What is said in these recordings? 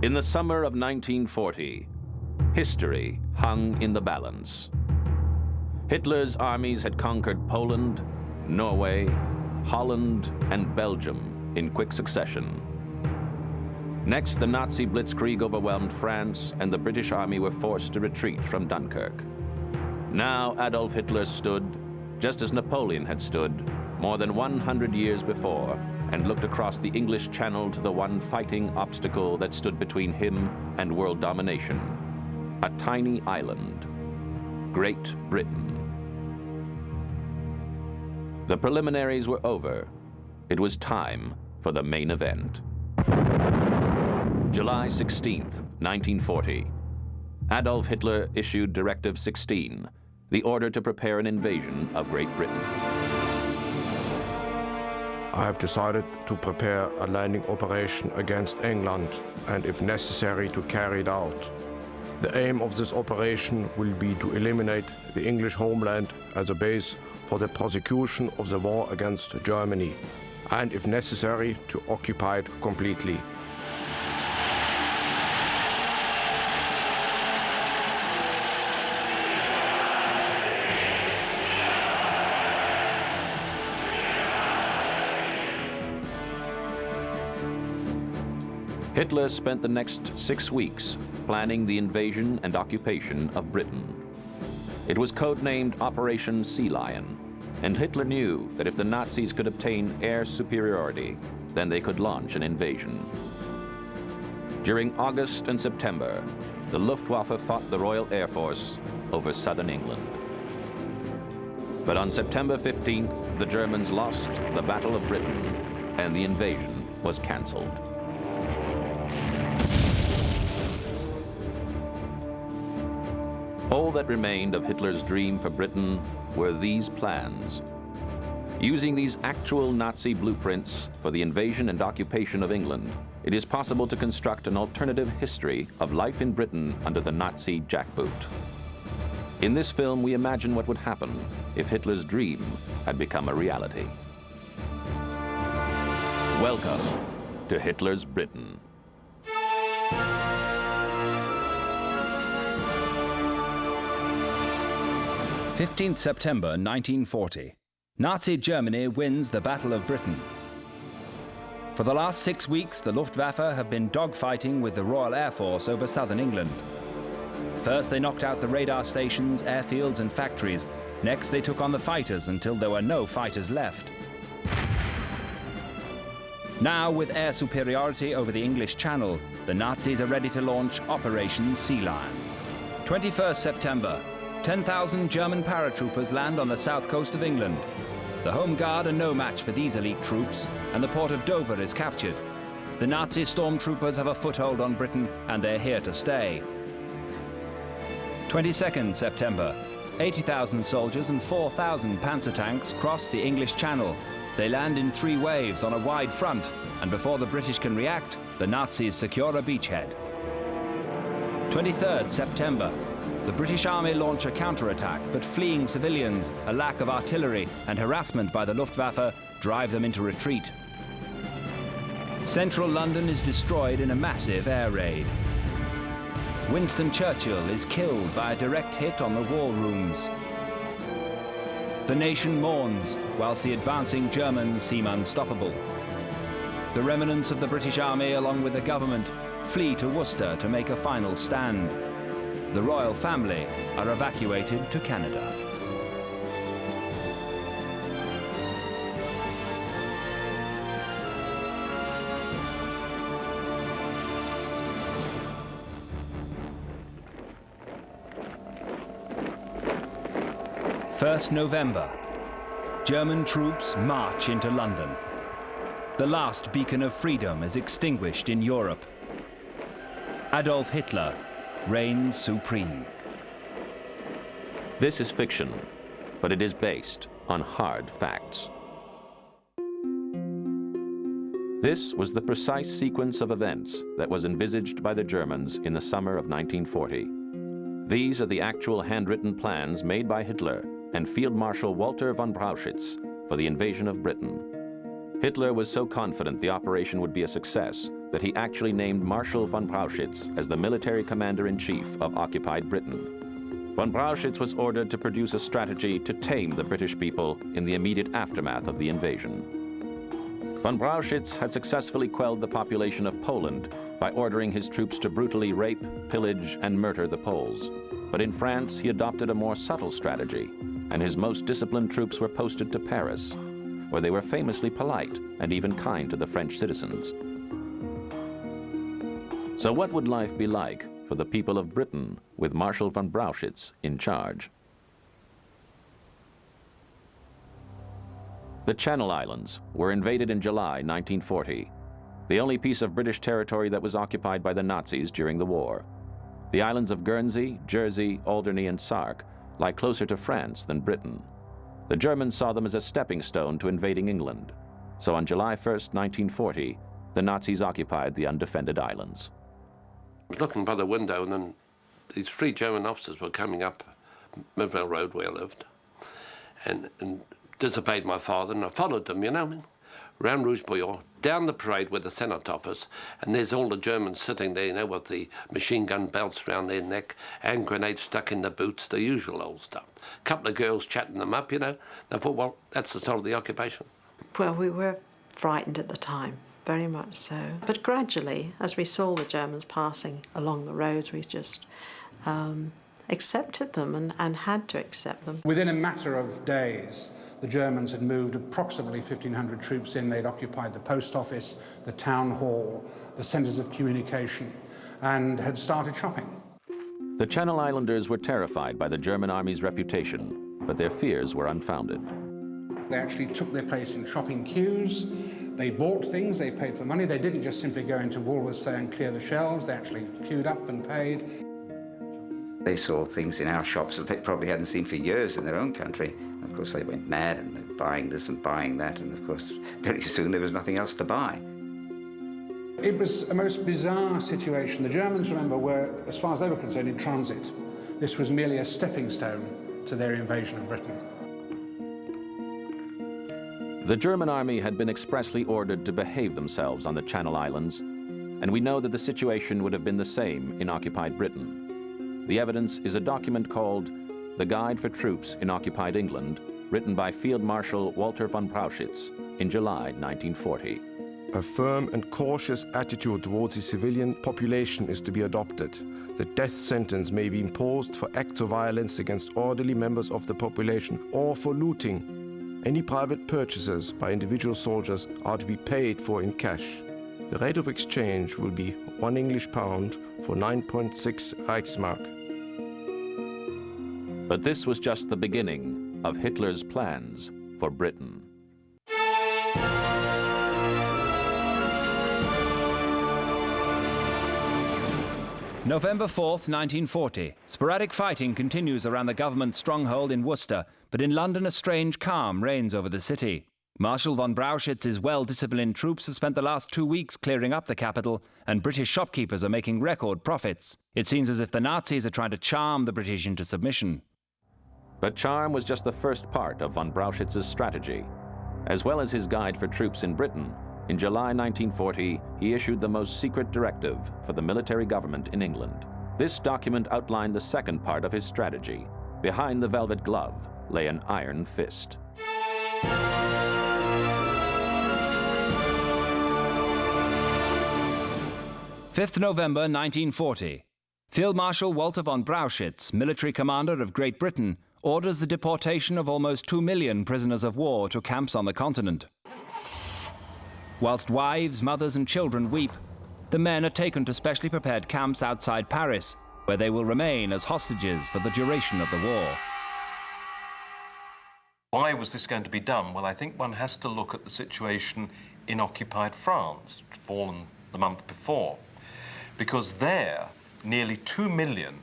In the summer of 1940, history hung in the balance. Hitler's armies had conquered Poland, Norway, Holland, and Belgium in quick succession. Next, the Nazi blitzkrieg overwhelmed France, and the British army were forced to retreat from Dunkirk. Now Adolf Hitler stood, just as Napoleon had stood, more than 100 years before, and looked across the English Channel to the one fighting obstacle that stood between him and world domination: a tiny island, Great Britain. The preliminaries were over. It was time for the main event. July 16th, 1940. Adolf Hitler issued Directive 16, the order to prepare an invasion of Great Britain. I have decided to prepare a landing operation against England and, if necessary, to carry it out. The aim of this operation will be to eliminate the English homeland as a base for the prosecution of the war against Germany, and, if necessary, to occupy it completely. Hitler spent the next 6 weeks planning the invasion and occupation of Britain. It was codenamed Operation Sea Lion, and Hitler knew that if the Nazis could obtain air superiority, then they could launch an invasion. During August and September, the Luftwaffe fought the Royal Air Force over southern England. But on September 15th, the Germans lost the Battle of Britain, and the invasion was canceled. All that remained of Hitler's dream for Britain were these plans. Using these actual Nazi blueprints for the invasion and occupation of England, it is possible to construct an alternative history of life in Britain under the Nazi jackboot. In this film, we imagine what would happen if Hitler's dream had become a reality. Welcome to Hitler's Britain. 15th September 1940. Nazi Germany wins the Battle of Britain. For the last 6 weeks, the Luftwaffe have been dogfighting with the Royal Air Force over southern England. First, they knocked out the radar stations, airfields, and factories. Next, they took on the fighters until there were no fighters left. Now, with air superiority over the English Channel, the Nazis are ready to launch Operation Sea Lion. 21st September. 10,000 German paratroopers land on the south coast of England. The Home Guard are no match for these elite troops, and the port of Dover is captured. The Nazi stormtroopers have a foothold on Britain, and they're here to stay. 22nd September. 80,000 soldiers and 4,000 panzer tanks cross the English Channel. They land in 3 waves on a wide front, and before the British can react, the Nazis secure a beachhead. 23rd September. The British Army launch a counterattack, but fleeing civilians, a lack of artillery, and harassment by the Luftwaffe drive them into retreat. Central London is destroyed in a massive air raid. Winston Churchill is killed by a direct hit on the war rooms. The nation mourns, whilst the advancing Germans seem unstoppable. The remnants of the British Army, along with the government, flee to Worcester to make a final stand. The royal family are evacuated to Canada. First November. German troops march into London. The last beacon of freedom is extinguished in Europe. Adolf Hitler reigns supreme. This is fiction, but it is based on hard facts. This was the precise sequence of events that was envisaged by the Germans in the summer of 1940. These are the actual handwritten plans made by Hitler and Field Marshal Walter von Brauchitsch for the invasion of Britain. Hitler was so confident the operation would be a success that he actually named Marshal von Brauchitsch as the military commander-in-chief of occupied Britain. Von Brauchitsch was ordered to produce a strategy to tame the British people in the immediate aftermath of the invasion. Von Brauchitsch had successfully quelled the population of Poland by ordering his troops to brutally rape, pillage, and murder the Poles. But in France, he adopted a more subtle strategy, and his most disciplined troops were posted to Paris, where they were famously polite and even kind to the French citizens. So what would life be like for the people of Britain with Marshal von Brauchitsch in charge? The Channel Islands were invaded in July 1940, the only piece of British territory that was occupied by the Nazis during the war. The islands of Guernsey, Jersey, Alderney, and Sark lie closer to France than Britain. The Germans saw them as a stepping stone to invading England. So on July 1st, 1940, the Nazis occupied the undefended islands. I was looking by the window, and then these three German officers were coming up Midvale Road where I lived, and disobeyed my father, and I followed them, you know, round Rouge-Bouillon, down the parade with the Senate office, and there's all the Germans sitting there, you know, with the machine gun belts around their neck, hand grenades stuck in the boots, the usual old stuff. A couple of girls chatting them up, you know. And I thought, well, that's the start of the occupation. Well, we were frightened at the time, very much so. But gradually, as we saw the Germans passing along the roads, we just accepted them and had to accept them. Within a matter of days, the Germans had moved approximately 1,500 troops in. They'd occupied the post office, the town hall, the centres of communication, and had started shopping. The Channel Islanders were terrified by the German army's reputation, but their fears were unfounded. They actually took their place in shopping queues. They bought things, they paid for money. They didn't just simply go into Woolworths, say, and clear the shelves. They actually queued up and paid. They saw things in our shops that they probably hadn't seen for years in their own country. Of course, they went mad and they were buying this and buying that, and of course, very soon there was nothing else to buy. It was a most bizarre situation. The Germans, remember, were, as far as they were concerned, in transit. This was merely a stepping stone to their invasion of Britain. The German army had been expressly ordered to behave themselves on the Channel Islands, and we know that the situation would have been the same in occupied Britain. The evidence is a document called The Guide for Troops in Occupied England, written by Field Marshal Walter von Brauchitsch in July 1940. A firm and cautious attitude towards the civilian population is to be adopted. The death sentence may be imposed for acts of violence against orderly members of the population or for looting. Any private purchases by individual soldiers are to be paid for in cash. The rate of exchange will be £1 English for 9.6 Reichsmark. But this was just the beginning of Hitler's plans for Britain. November 4th, 1940. Sporadic fighting continues around the government stronghold in Worcester, but in London a strange calm reigns over the city. Marshal von Brauchitz's well-disciplined troops have spent the last 2 weeks clearing up the capital, and British shopkeepers are making record profits. It seems as if the Nazis are trying to charm the British into submission. But charm was just the first part of von Brauchitz's strategy. As well as his guide for troops in Britain, in July 1940, he issued the most secret directive for the military government in England. This document outlined the second part of his strategy. Behind the velvet glove lay an iron fist. 5th November 1940. Field Marshal Walter von Brauchitsch, military commander of Great Britain, orders the deportation of almost 2 million prisoners of war to camps on the continent. Whilst wives, mothers and children weep, the men are taken to specially prepared camps outside Paris, where they will remain as hostages for the duration of the war. Why was this going to be done? Well, I think one has to look at the situation in occupied France, which had fallen the month before, because there, nearly 2 million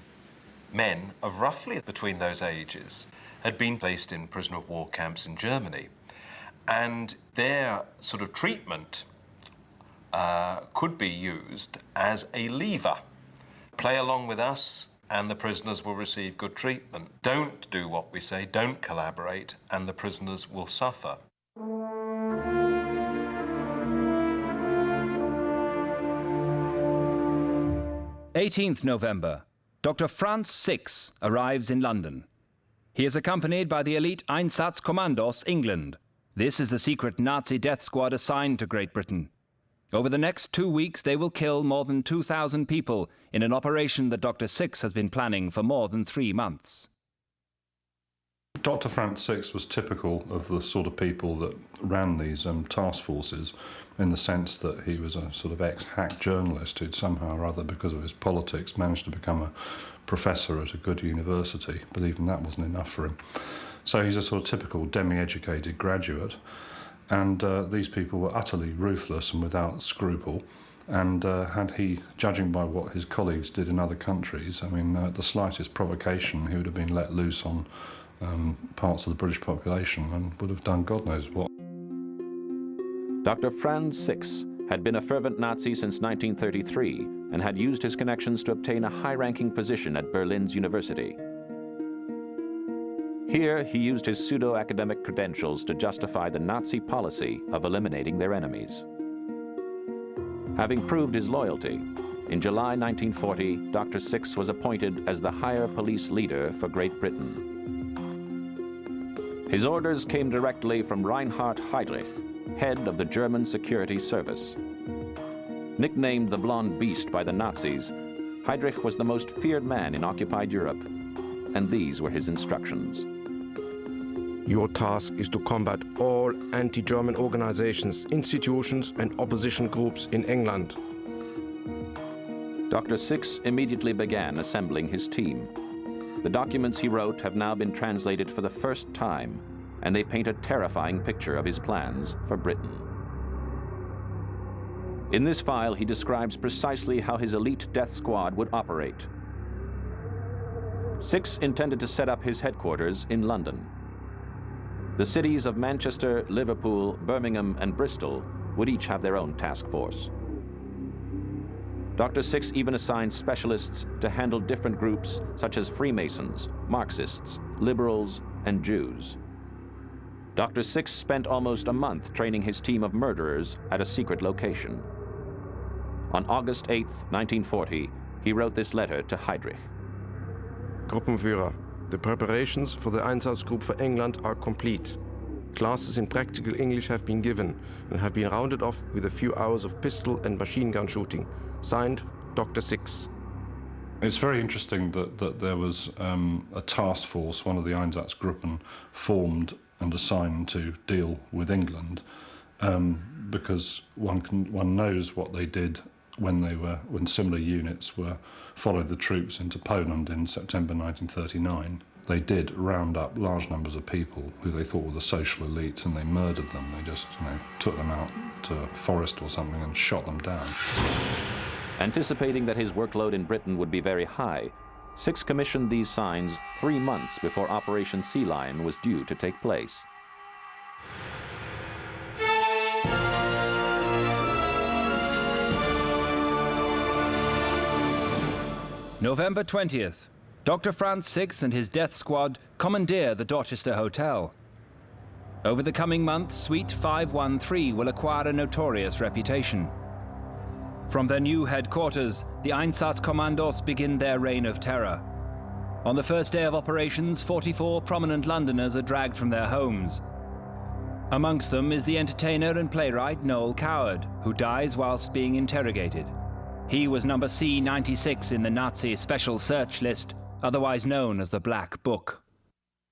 men of roughly between those ages had been placed in prisoner of war camps in Germany. And their sort of treatment could be used as a lever. Play along with us and the prisoners will receive good treatment. Don't do what we say, don't collaborate, and the prisoners will suffer. 18th November. Dr. Franz Six arrives in London. He is accompanied by the elite Einsatzkommandos England. This is the secret Nazi death squad assigned to Great Britain. Over the next 2 weeks, they will kill more than 2,000 people in an operation that Dr. Six has been planning for more than 3 months. Dr. Franz Six was typical of the sort of people that ran these task forces, in the sense that he was a sort of ex-hack journalist who'd somehow or other, because of his politics, managed to become a professor at a good university, but even that wasn't enough for him. So he's a sort of typical demi-educated graduate, and these people were utterly ruthless and without scruple, and had he, judging by what his colleagues did in other countries, I mean, the slightest provocation, he would have been let loose on parts of the British population and would have done God knows what. Dr. Franz Six had been a fervent Nazi since 1933 and had used his connections to obtain a high-ranking position at Berlin's university. Here, he used his pseudo-academic credentials to justify the Nazi policy of eliminating their enemies. Having proved his loyalty, in July 1940, Dr. Six was appointed as the higher police leader for Great Britain. His orders came directly from Reinhard Heydrich, head of the German Security Service. Nicknamed the Blonde Beast by the Nazis, Heydrich was the most feared man in occupied Europe, and these were his instructions. Your task is to combat all anti-German organizations, institutions and opposition groups in England. Dr. Six immediately began assembling his team. The documents he wrote have now been translated for the first time, and they paint a terrifying picture of his plans for Britain. In this file, he describes precisely how his elite death squad would operate. Six intended to set up his headquarters in London. The cities of Manchester, Liverpool, Birmingham, and Bristol would each have their own task force. Dr. Six even assigned specialists to handle different groups such as Freemasons, Marxists, liberals, and Jews. Dr. Six spent almost a month training his team of murderers at a secret location. On August 8, 1940, he wrote this letter to Heydrich. Gruppenführer, the preparations for the Einsatzgroup for England are complete. Classes in practical English have been given and have been rounded off with a few hours of pistol and machine gun shooting. Signed, Dr. Six. It's very interesting that there was a task force, one of the Einsatzgruppen, formed and assigned to deal with England, because one knows what they did when similar units followed the troops into Poland in September 1939. They did round up large numbers of people who they thought were the social elites, and they murdered them. They just, took them out to a forest or something and shot them down. Anticipating that his workload in Britain would be very high, Six commissioned these signs 3 months before Operation Sea Lion was due to take place. November 20th. Dr. Franz Six and his death squad commandeer the Dorchester Hotel. Over the coming months, Suite 513 will acquire a notorious reputation. From their new headquarters, the Einsatzkommandos begin their reign of terror. On the first day of operations, 44 prominent Londoners are dragged from their homes. Amongst them is the entertainer and playwright Noel Coward, who dies whilst being interrogated. He was number C96 in the Nazi Special Search List, otherwise known as the Black Book.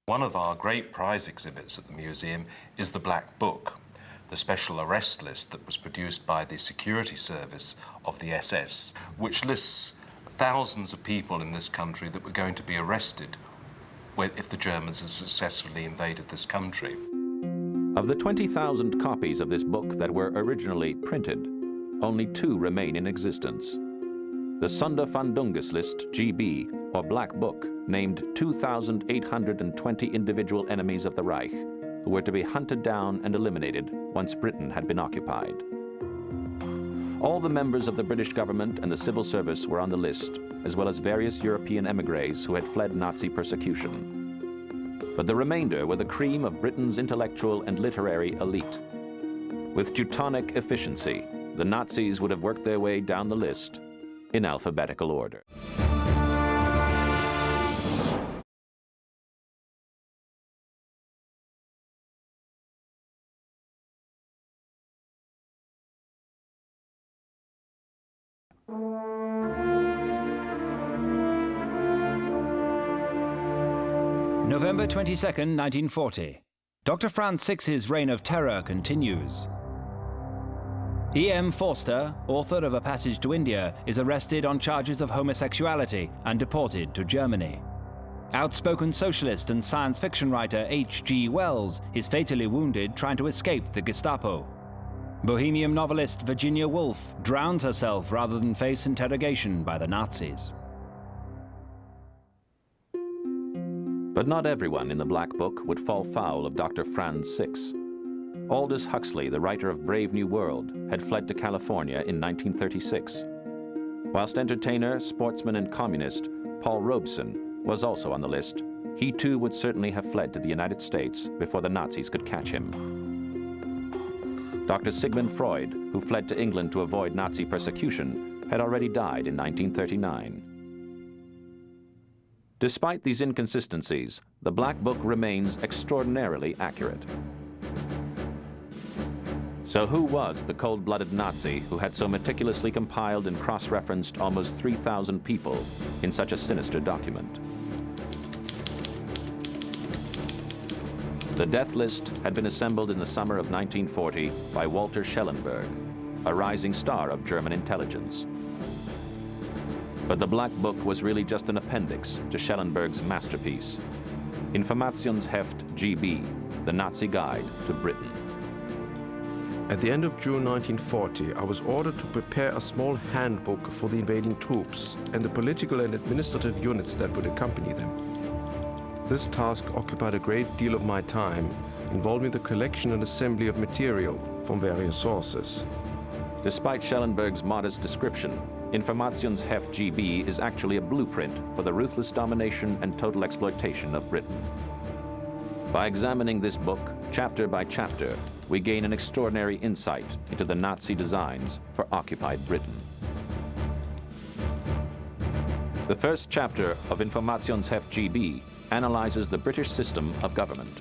One of our great prize exhibits at the museum is the Black Book, the special arrest list that was produced by the security service of the SS, which lists thousands of people in this country that were going to be arrested if the Germans had successfully invaded this country. Of the 20,000 copies of this book that were originally printed, only 2 remain in existence. The Sonderfahndungslist GB, or Black Book, named 2,820 individual enemies of the Reich, who were to be hunted down and eliminated once Britain had been occupied. All the members of the British government and the civil service were on the list, as well as various European émigrés who had fled Nazi persecution. But the remainder were the cream of Britain's intellectual and literary elite. With Teutonic efficiency, the Nazis would have worked their way down the list, in alphabetical order. November 22nd, 1940. Dr. Franz Six's reign of terror continues. E.M. Forster, author of A Passage to India, is arrested on charges of homosexuality and deported to Germany. Outspoken socialist and science fiction writer H.G. Wells is fatally wounded trying to escape the Gestapo. Bohemian novelist Virginia Woolf drowns herself rather than face interrogation by the Nazis. But not everyone in the Black Book would fall foul of Dr. Franz Six. Aldous Huxley, the writer of Brave New World, had fled to California in 1936. Whilst entertainer, sportsman, and communist Paul Robeson was also on the list, he too would certainly have fled to the United States before the Nazis could catch him. Dr. Sigmund Freud, who fled to England to avoid Nazi persecution, had already died in 1939. Despite these inconsistencies, the Black Book remains extraordinarily accurate. So who was the cold-blooded Nazi who had so meticulously compiled and cross-referenced almost 3,000 people in such a sinister document? The death list had been assembled in the summer of 1940 by Walter Schellenberg, a rising star of German intelligence. But the Black Book was really just an appendix to Schellenberg's masterpiece, Informationsheft GB, the Nazi Guide to Britain. At the end of June 1940, I was ordered to prepare a small handbook for the invading troops and the political and administrative units that would accompany them. This task occupied a great deal of my time, involving the collection and assembly of material from various sources. Despite Schellenberg's modest description, Informationsheft GB is actually a blueprint for the ruthless domination and total exploitation of Britain. By examining this book, chapter by chapter, we gain an extraordinary insight into the Nazi designs for occupied Britain. The first chapter of Informationsheft GB analyzes the British system of government.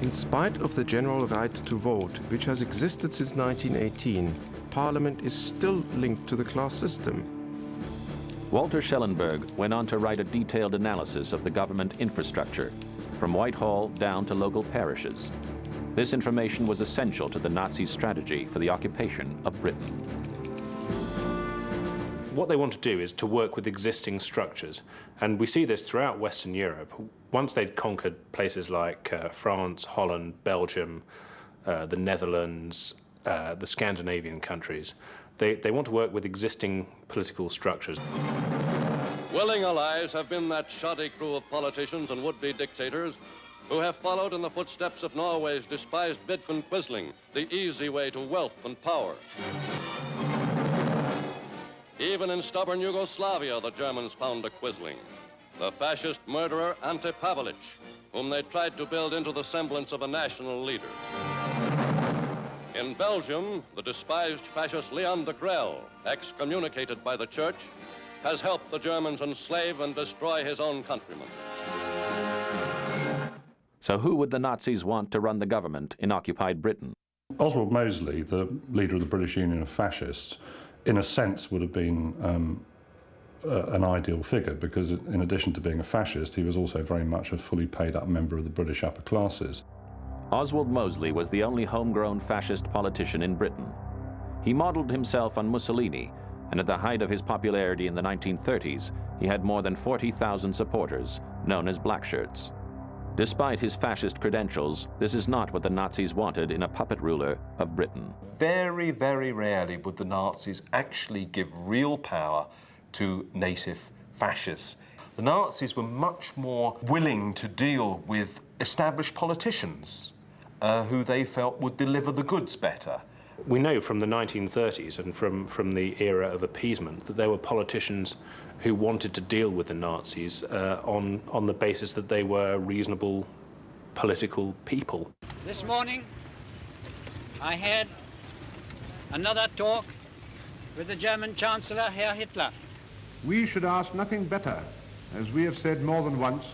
In spite of the general right to vote, which has existed since 1918, Parliament is still linked to the class system. Walter Schellenberg went on to write a detailed analysis of the government infrastructure, from Whitehall down to local parishes. This information was essential to the Nazi strategy for the occupation of Britain. What they want to do is to work with existing structures, and we see this throughout Western Europe. Once they'd conquered places like France, Holland, Belgium, the Netherlands, the Scandinavian countries, they want to work with existing political structures. Willing allies have been that shoddy crew of politicians and would-be dictators who have followed in the footsteps of Norway's despised Vidkun Quisling, the easy way to wealth and power. Even in stubborn Yugoslavia, the Germans found a Quisling, the fascist murderer Ante Pavelic, whom they tried to build into the semblance of a national leader. In Belgium, the despised fascist Leon de Grelle, excommunicated by the church, has helped the Germans enslave and destroy his own countrymen. So who would the Nazis want to run the government in occupied Britain? Oswald Mosley, the leader of the British Union of Fascists, in a sense would have been an ideal figure, because in addition to being a fascist, he was also very much a fully paid up member of the British upper classes. Oswald Mosley was the only homegrown fascist politician in Britain. He modeled himself on Mussolini, and at the height of his popularity in the 1930s, he had more than 40,000 supporters, known as Blackshirts. Despite his fascist credentials, this is not what the Nazis wanted in a puppet ruler of Britain. Very, very rarely would the Nazis actually give real power to native fascists. The Nazis were much more willing to deal with established politicians who they felt would deliver the goods better. We know from the 1930s and from the era of appeasement that there were politicians who wanted to deal with the Nazis on the basis that they were reasonable political people. This morning I had another talk with the German Chancellor, Herr Hitler. We should ask nothing better, as we have said more than once,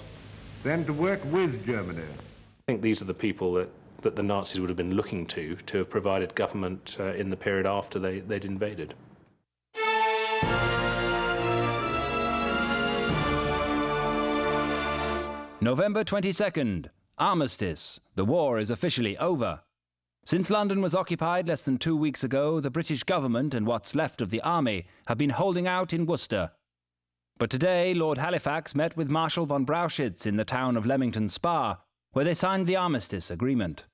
than to work with Germany. I think these are the people that the Nazis would have been looking to have provided government in the period after they'd invaded. November 22nd, armistice. The war is officially over. Since London was occupied less than 2 weeks ago, the British government and what's left of the army have been holding out in Worcester. But today, Lord Halifax met with Marshal von Brauchitsch in the town of Leamington Spa, where they signed the armistice agreement.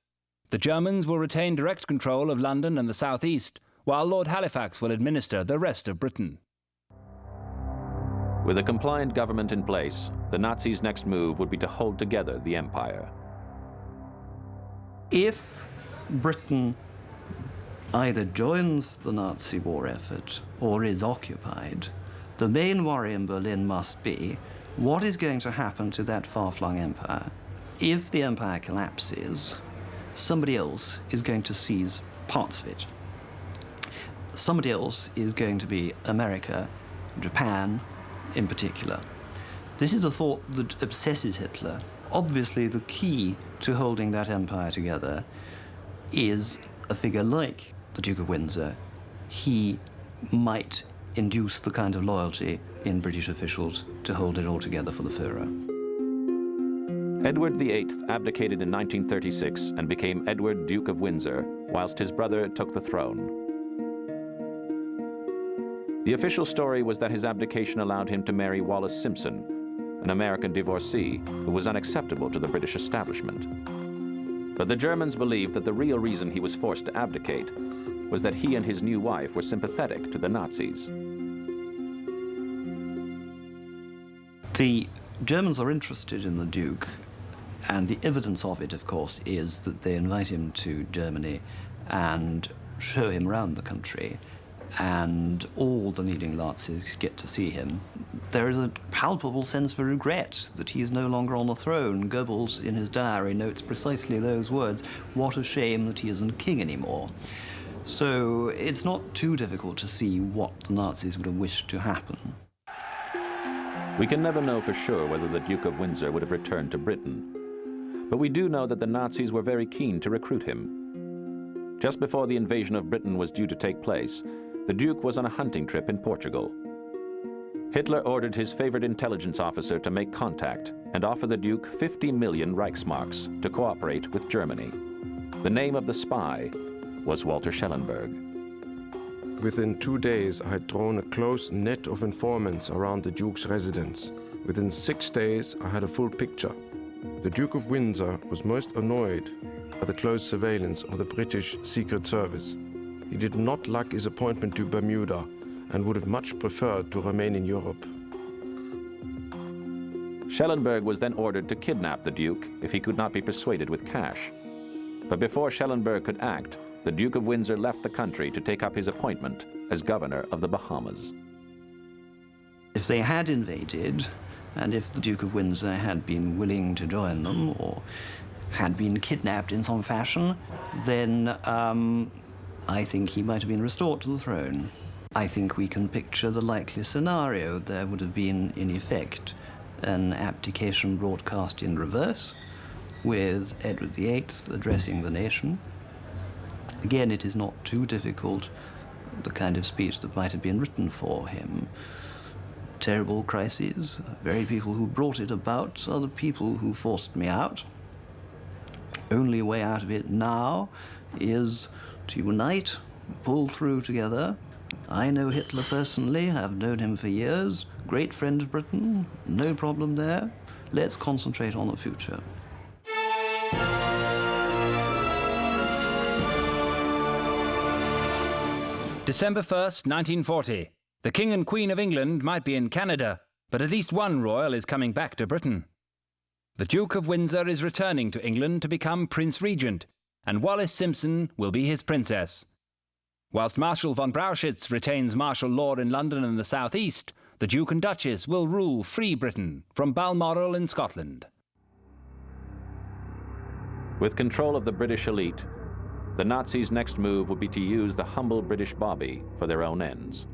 The Germans will retain direct control of London and the southeast, while Lord Halifax will administer the rest of Britain. With a compliant government in place, the Nazis' next move would be to hold together the empire. If Britain either joins the Nazi war effort or is occupied, the main worry in Berlin must be what is going to happen to that far-flung empire. If the empire collapses, somebody else is going to seize parts of it. Somebody else is going to be America, Japan in particular. This is a thought that obsesses Hitler. Obviously, the key to holding that empire together is a figure like the Duke of Windsor. He might induce the kind of loyalty in British officials to hold it all together for the Führer. Edward VIII abdicated in 1936 and became Edward, Duke of Windsor, whilst his brother took the throne. The official story was that his abdication allowed him to marry Wallis Simpson, an American divorcee who was unacceptable to the British establishment. But the Germans believed that the real reason he was forced to abdicate was that he and his new wife were sympathetic to the Nazis. The Germans are interested in the Duke, and the evidence of it, of course, is that they invite him to Germany and show him around the country, and all the leading Nazis get to see him. There is a palpable sense of regret that he is no longer on the throne. Goebbels, in his diary, notes precisely those words, "What a shame that he isn't king anymore." So it's not too difficult to see what the Nazis would have wished to happen. We can never know for sure whether the Duke of Windsor would have returned to Britain. But we do know that the Nazis were very keen to recruit him. Just before the invasion of Britain was due to take place, the Duke was on a hunting trip in Portugal. Hitler ordered his favorite intelligence officer to make contact and offer the Duke 50 million Reichsmarks to cooperate with Germany. The name of the spy was Walter Schellenberg. Within 2 days, I had drawn a close net of informants around the Duke's residence. Within 6 days, I had a full picture. The Duke of Windsor was most annoyed by the close surveillance of the British Secret Service. He did not like his appointment to Bermuda and would have much preferred to remain in Europe. Schellenberg was then ordered to kidnap the Duke if he could not be persuaded with cash. But before Schellenberg could act, the Duke of Windsor left the country to take up his appointment as governor of the Bahamas. If they had invaded, and if the Duke of Windsor had been willing to join them, or had been kidnapped in some fashion, then I think he might have been restored to the throne. I think we can picture the likely scenario. There would have been, in effect, an abdication broadcast in reverse, with Edward VIII addressing the nation. Again, it is not too difficult, the kind of speech that might have been written for him. Terrible crises, very people who brought it about are the people who forced me out. Only way out of it now is to unite, pull through together. I know Hitler personally, I've known him for years, great friend of Britain, no problem there. Let's concentrate on the future. December 1st, 1940. The King and Queen of England might be in Canada, but at least one royal is coming back to Britain. The Duke of Windsor is returning to England to become Prince Regent, and Wallis Simpson will be his princess. Whilst Marshal von Brauchitsch retains martial law in London and the southeast, the Duke and Duchess will rule free Britain from Balmoral in Scotland. With control of the British elite, the Nazis' next move would be to use the humble British bobby for their own ends.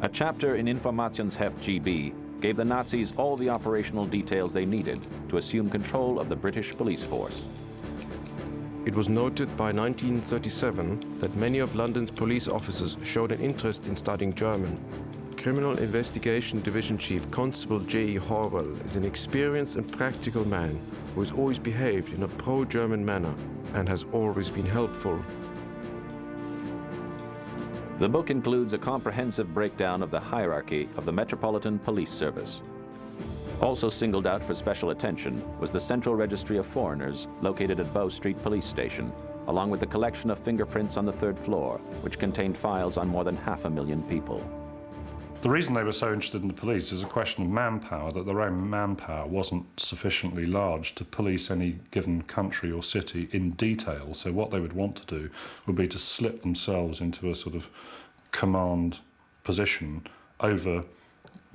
A chapter in Informationsheft GB gave the Nazis all the operational details they needed to assume control of the British police force. It was noted by 1937 that many of London's police officers showed an interest in studying German. Criminal Investigation Division Chief Constable J.E. Horwell is an experienced and practical man who has always behaved in a pro-German manner and has always been helpful. The book includes a comprehensive breakdown of the hierarchy of the Metropolitan Police Service. Also singled out for special attention was the Central Registry of Foreigners located at Bow Street Police Station, along with the collection of fingerprints on the 3rd floor, which contained files on more than 500,000 people. The reason they were so interested in the police is a question of manpower, that their own manpower wasn't sufficiently large to police any given country or city in detail. So what they would want to do would be to slip themselves into a sort of command position over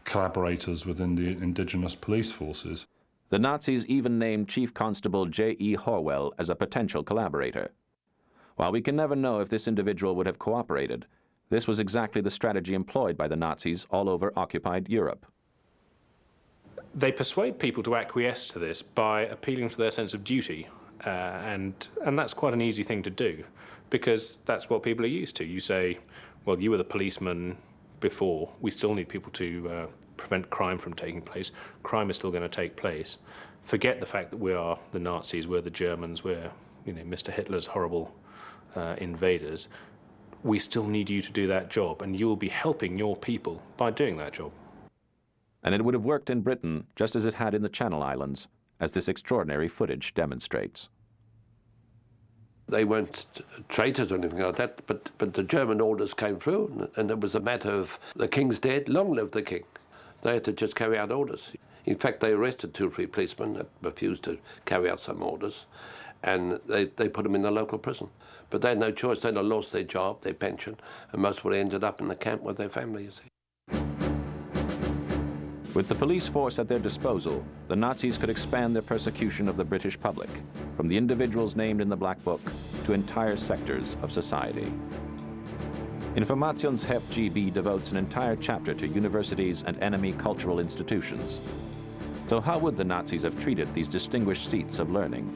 collaborators within the indigenous police forces. The Nazis even named Chief Constable J.E. Horwell as a potential collaborator. While we can never know if this individual would have cooperated, this was exactly the strategy employed by the Nazis all over occupied Europe. They persuade people to acquiesce to this by appealing to their sense of duty, and that's quite an easy thing to do, because that's what people are used to. You say, well, you were the policeman before, we still need people to prevent crime from taking place. Crime is still going to take place. Forget the fact that we are the Nazis, we're the Germans, we're Mr. Hitler's horrible invaders. We still need you to do that job, and you'll be helping your people by doing that job. And it would have worked in Britain just as it had in the Channel Islands, as this extraordinary footage demonstrates. They weren't traitors or anything like that, but the German orders came through, and it was a matter of the king's dead, long live the king. They had to just carry out orders. In fact, they arrested 2 or 3 policemen that refused to carry out some orders, and they put them in the local prison. But they had no choice. They'd have lost their job, their pension, and most would have ended up in the camp with their family, you see. With the police force at their disposal, the Nazis could expand their persecution of the British public, from the individuals named in the Black Book to entire sectors of society. Informationsheft GB devotes an entire chapter to universities and enemy cultural institutions. So how would the Nazis have treated these distinguished seats of learning?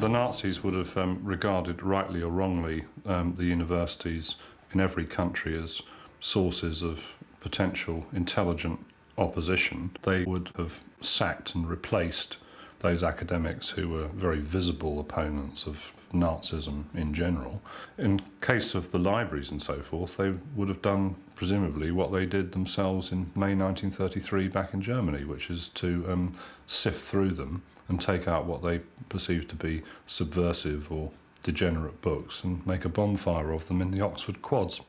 The Nazis would have regarded, rightly or wrongly, the universities in every country as sources of potential intelligent opposition. They would have sacked and replaced those academics who were very visible opponents of Nazism in general. In case of the libraries and so forth, they would have done, presumably, what they did themselves in May 1933 back in Germany, which is to sift through them and take out what they perceived to be subversive or degenerate books and make a bonfire of them in the Oxford quads.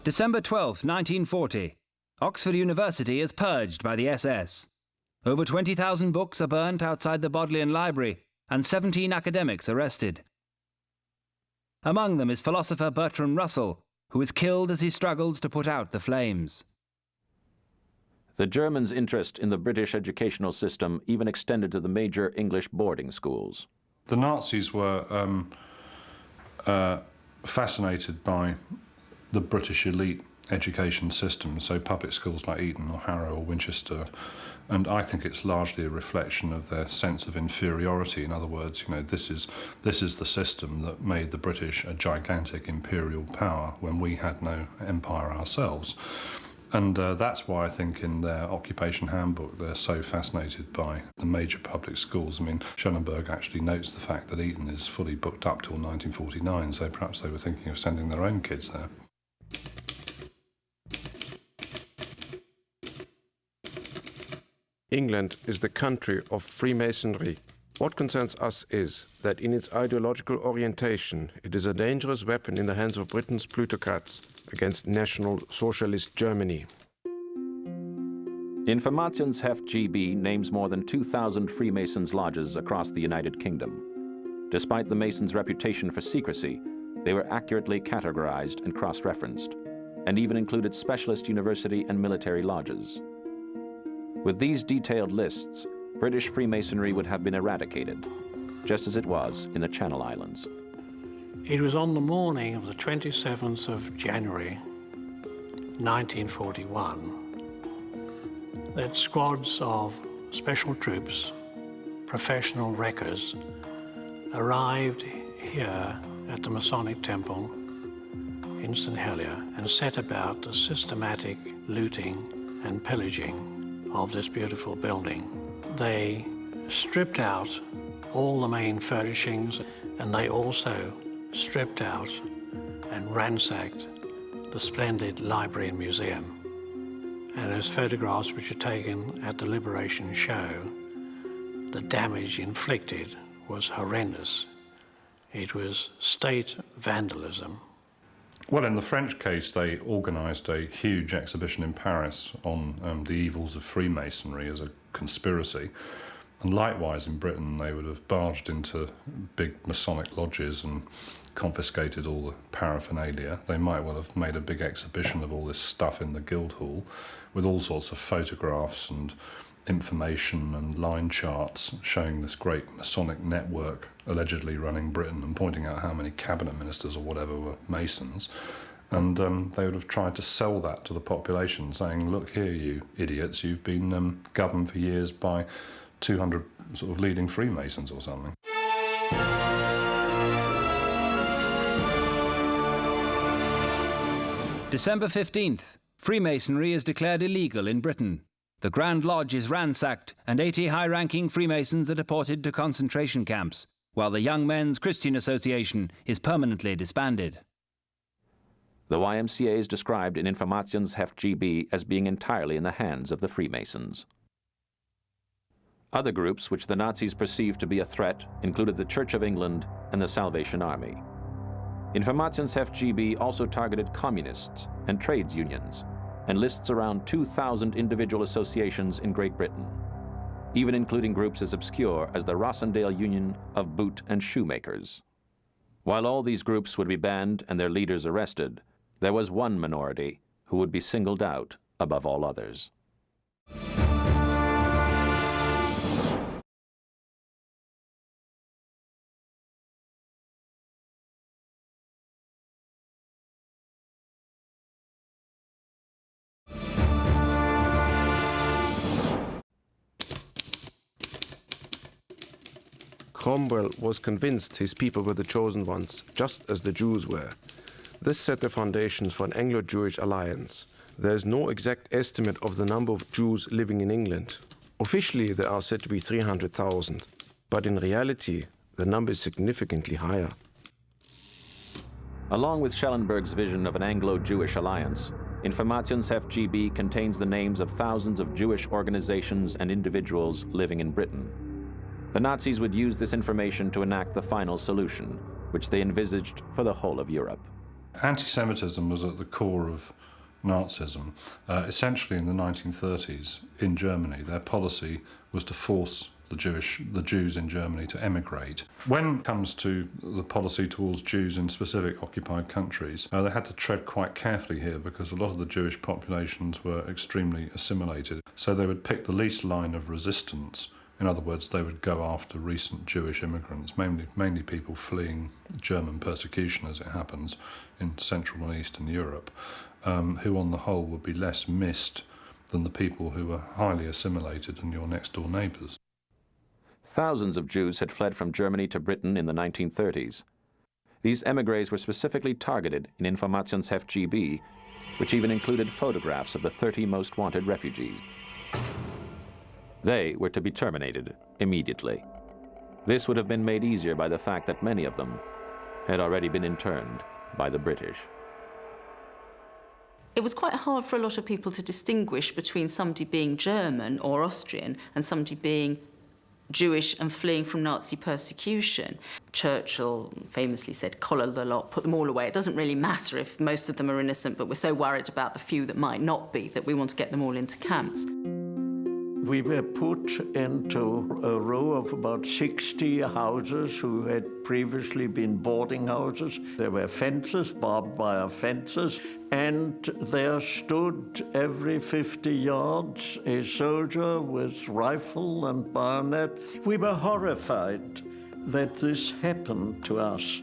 December 12th, 1940. Oxford University is purged by the SS. Over 20,000 books are burnt outside the Bodleian Library and 17 academics arrested. Among them is philosopher Bertrand Russell, who was killed as he struggled to put out the flames. The Germans' interest in the British educational system even extended to the major English boarding schools. The Nazis were fascinated by the British elite education system, so public schools like Eton or Harrow or Winchester, and I think it's largely a reflection of their sense of inferiority. In other words, this is the system that made the British a gigantic imperial power when we had no empire ourselves. And that's why I think in their occupation handbook they're so fascinated by the major public schools. I mean, Schellenberg actually notes the fact that Eton is fully booked up till 1949, so perhaps they were thinking of sending their own kids there. England is the country of Freemasonry. What concerns us is that in its ideological orientation, it is a dangerous weapon in the hands of Britain's plutocrats, against National Socialist Germany. Informationsheft GB names more than 2,000 Freemasons lodges across the United Kingdom. Despite the Masons' reputation for secrecy, they were accurately categorized and cross-referenced, and even included specialist university and military lodges. With these detailed lists, British Freemasonry would have been eradicated, just as it was in the Channel Islands. It was on the morning of the 27th of January, 1941, that squads of special troops, professional wreckers, arrived here at the Masonic Temple in St. Helier and set about the systematic looting and pillaging of this beautiful building. They stripped out all the main furnishings, and they also stripped out and ransacked the splendid library and museum. And as photographs which are taken at the Liberation show, the damage inflicted was horrendous. It was state vandalism. Well, in the French case, they organised a huge exhibition in Paris on the evils of Freemasonry as a conspiracy. And likewise in Britain, they would have barged into big Masonic lodges and confiscated all the paraphernalia. They might well have made a big exhibition of all this stuff in the Guildhall with all sorts of photographs and information and line charts showing this great Masonic network allegedly running Britain and pointing out how many cabinet ministers or whatever were Masons. And they would have tried to sell that to the population, saying, look here, you idiots, you've been governed for years by 200 sort of leading Freemasons or something. December 15th. Freemasonry is declared illegal in Britain. The Grand Lodge is ransacked and 80 high-ranking Freemasons are deported to concentration camps, while the Young Men's Christian Association is permanently disbanded. The YMCA is described in Informationsheft GB as being entirely in the hands of the Freemasons. Other groups which the Nazis perceived to be a threat included the Church of England and the Salvation Army. Informationsheft GB also targeted communists and trades unions, and lists around 2,000 individual associations in Great Britain, even including groups as obscure as the Rossendale Union of Boot and Shoemakers. While all these groups would be banned and their leaders arrested, there was one minority who would be singled out above all others. Cromwell was convinced his people were the chosen ones, just as the Jews were. This set the foundations for an Anglo-Jewish alliance. There is no exact estimate of the number of Jews living in England. Officially, there are said to be 300,000, but in reality, the number is significantly higher. Along with Schellenberg's vision of an Anglo-Jewish alliance, Informationsheft GB contains the names of thousands of Jewish organizations and individuals living in Britain. The Nazis would use this information to enact the final solution, which they envisaged for the whole of Europe. Anti-Semitism was at the core of Nazism. Essentially in the 1930s in Germany, their policy was to force the Jews in Germany to emigrate. When it comes to the policy towards Jews in specific occupied countries, they had to tread quite carefully here because a lot of the Jewish populations were extremely assimilated. So they would pick the least line of resistance. In other words, they would go after recent Jewish immigrants, mainly people fleeing German persecution, as it happens, in Central and Eastern Europe, who on the whole would be less missed than the people who were highly assimilated and your next-door neighbours. Thousands of Jews had fled from Germany to Britain in the 1930s. These émigrés were specifically targeted in Informationsheft GB, which even included photographs of the 30 most wanted refugees. They were to be terminated immediately. This would have been made easier by the fact that many of them had already been interned by the British. It was quite hard for a lot of people to distinguish between somebody being German or Austrian and somebody being Jewish and fleeing from Nazi persecution. Churchill famously said, collar the lot, put them all away. It doesn't really matter if most of them are innocent, but we're so worried about the few that might not be that we want to get them all into camps. We were put into a row of about 60 houses who had previously been boarding houses. There were fences, barbed wire fences, and there stood every 50 yards a soldier with rifle and bayonet. We were horrified that this happened to us.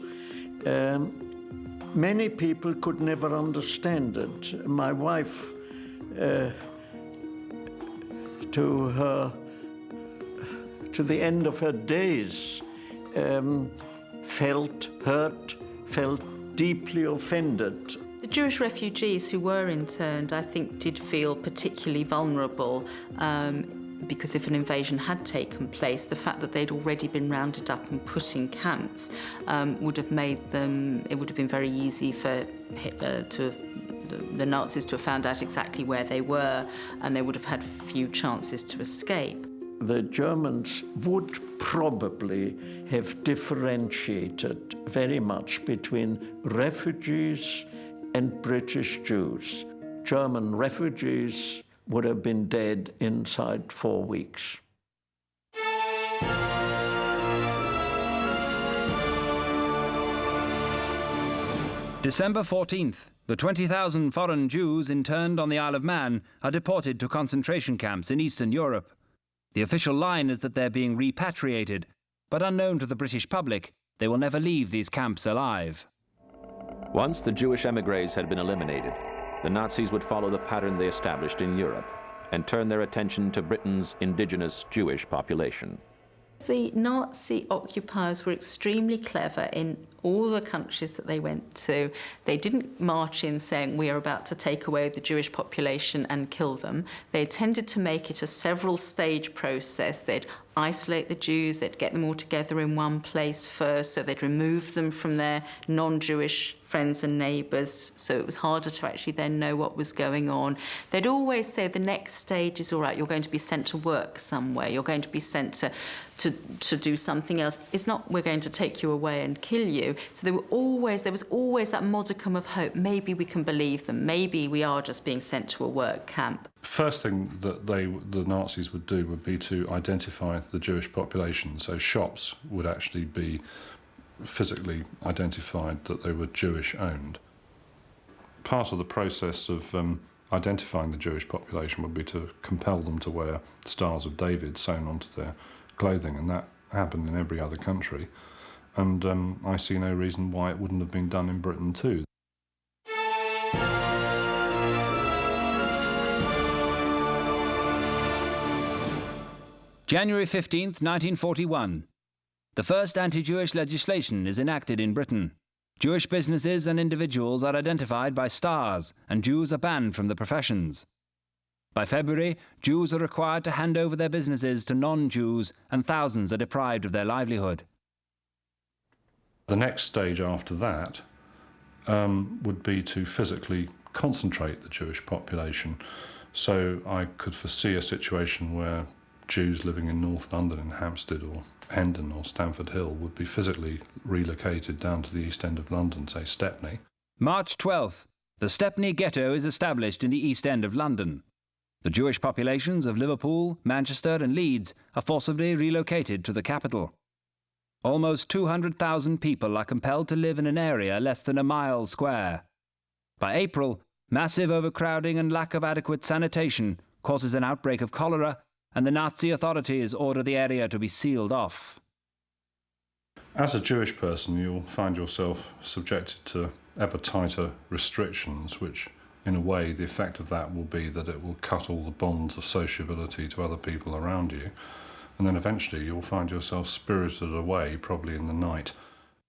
Many people could never understand it. My wife, to the end of her days, felt hurt, felt deeply offended. The Jewish refugees who were interned, I think, did feel particularly vulnerable because if an invasion had taken place, the fact that they'd already been rounded up and put in camps would have made them, it would have been very easy for Hitler to have, the Nazis to have found out exactly where they were, and they would have had few chances to escape. The Germans would probably have differentiated very much between refugees and British Jews. German refugees would have been dead inside 4 weeks. December 14th. The 20,000 foreign Jews interned on the Isle of Man are deported to concentration camps in Eastern Europe. The official line is that they're being repatriated, but unknown to the British public, they will never leave these camps alive. Once the Jewish émigrés had been eliminated, the Nazis would follow the pattern they established in Europe and turn their attention to Britain's indigenous Jewish population. The Nazi occupiers were extremely clever in all the countries that they went to. They didn't march in saying, we are about to take away the Jewish population and kill them. They tended to make it a several-stage process. They'd isolate the Jews, they'd get them all together in one place first, so they'd remove them from their non-Jewish friends and neighbours, so it was harder to actually then know what was going on. They'd always say the next stage is all right, you're going to be sent to work somewhere, you're going to be sent to do something else. It's not we're going to take you away and kill you. So there was always that modicum of hope. Maybe we can believe them. Maybe we are just being sent to a work camp. First thing that the Nazis would do would be to identify the Jewish population. So shops would actually be physically identified that they were Jewish-owned. Part of the process of identifying the Jewish population would be to compel them to wear Stars of David sewn onto their clothing, and that happened in every other country. And I see no reason why it wouldn't have been done in Britain too. January 15th, 1941. The first anti-Jewish legislation is enacted in Britain. Jewish businesses and individuals are identified by stars, and Jews are banned from the professions. By February, Jews are required to hand over their businesses to non-Jews, and thousands are deprived of their livelihood. The next stage after that would be to physically concentrate the Jewish population. So I could foresee a situation where Jews living in North London, in Hampstead or Hendon or Stamford Hill, would be physically relocated down to the East End of London, say Stepney. March 12th. The Stepney Ghetto is established in the East End of London. The Jewish populations of Liverpool, Manchester and Leeds are forcibly relocated to the capital. Almost 200,000 people are compelled to live in an area less than a mile square. By April, massive overcrowding and lack of adequate sanitation causes an outbreak of cholera, and the Nazi authorities order the area to be sealed off. As a Jewish person, you'll find yourself subjected to ever tighter restrictions, which, in a way, the effect of that will be that it will cut all the bonds of sociability to other people around you. And then eventually you'll find yourself spirited away, probably in the night.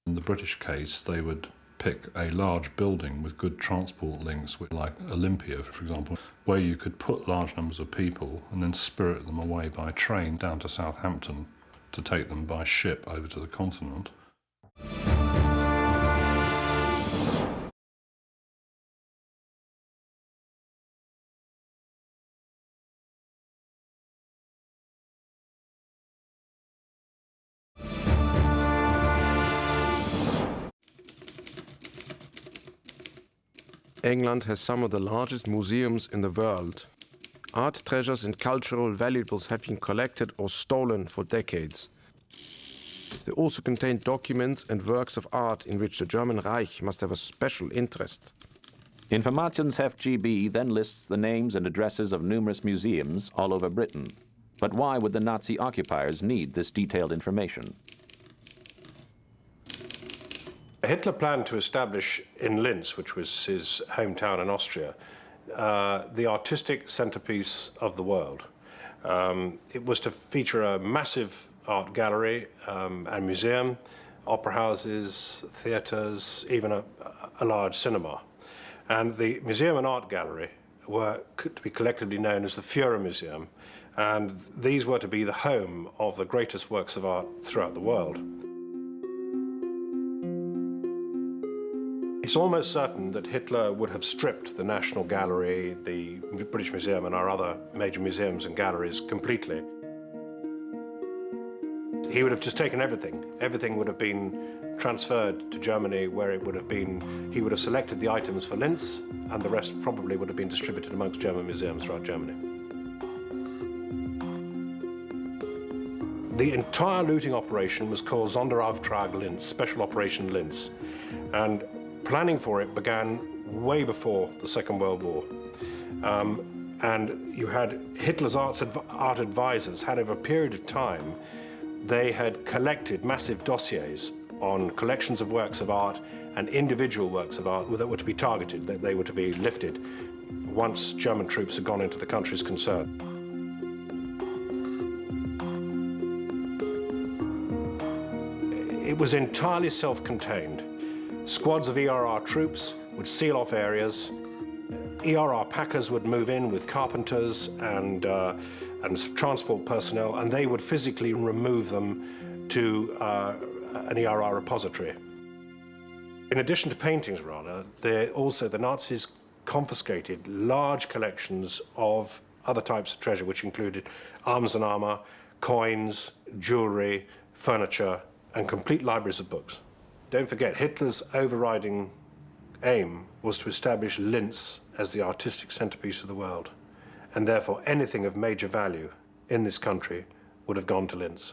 In the British case, they would pick a large building with good transport links, like Olympia, for example, where you could put large numbers of people and then spirit them away by train down to Southampton to take them by ship over to the continent. England has some of the largest museums in the world. Art treasures and cultural valuables have been collected or stolen for decades. They also contain documents and works of art in which the German Reich must have a special interest. Informationsheft GB then lists the names and addresses of numerous museums all over Britain. But why would the Nazi occupiers need this detailed information? Hitler planned to establish in Linz, which was his hometown in Austria, the artistic centerpiece of the world. It was to feature a massive art gallery and museum, opera houses, theatres, even a large cinema. And the museum and art gallery were to be collectively known as the Führer Museum, and these were to be the home of the greatest works of art throughout the world. It's almost certain that Hitler would have stripped the National Gallery, the British Museum and our other major museums and galleries completely. He would have just taken everything. Everything would have been transferred to Germany, where it would have been, he would have selected the items for Linz, and the rest probably would have been distributed amongst German museums throughout Germany. The entire looting operation was called Sonderauftrag Linz, Special Operation Linz, and planning for it began way before the Second World War. And you had Hitler's art advisors had, over a period of time, they had collected massive dossiers on collections of works of art and individual works of art that were to be targeted, that they were to be lifted once German troops had gone into the countries concerned. It was entirely self-contained. Squads of ERR troops would seal off areas. ERR packers would move in with carpenters and transport personnel, and they would physically remove them to an ERR repository. In addition to paintings, rather, the Nazis confiscated large collections of other types of treasure, which included arms and armour, coins, jewellery, furniture, and complete libraries of books. Don't forget, Hitler's overriding aim was to establish Linz as the artistic centerpiece of the world, and therefore anything of major value in this country would have gone to Linz.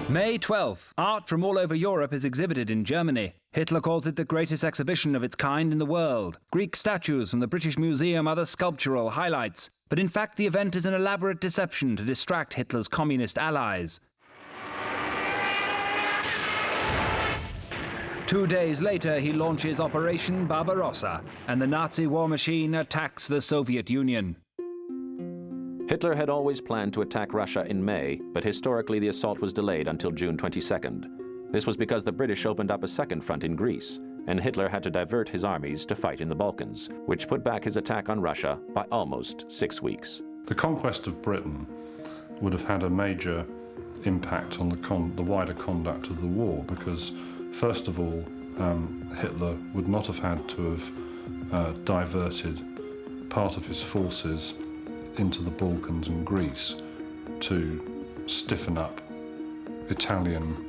May 12th. Art from all over Europe is exhibited in Germany. Hitler calls it the greatest exhibition of its kind in the world. Greek statues from the British Museum are the sculptural highlights. But in fact, the event is an elaborate deception to distract Hitler's communist allies. 2 days later, he launches Operation Barbarossa, and the Nazi war machine attacks the Soviet Union. Hitler had always planned to attack Russia in May, but historically the assault was delayed until June 22nd. This was because the British opened up a second front in Greece, and Hitler had to divert his armies to fight in the Balkans, which put back his attack on Russia by almost 6 weeks. The conquest of Britain would have had a major impact on the wider conduct of the war, because first of all, Hitler would not have had to have diverted part of his forces into the Balkans and Greece to stiffen up Italian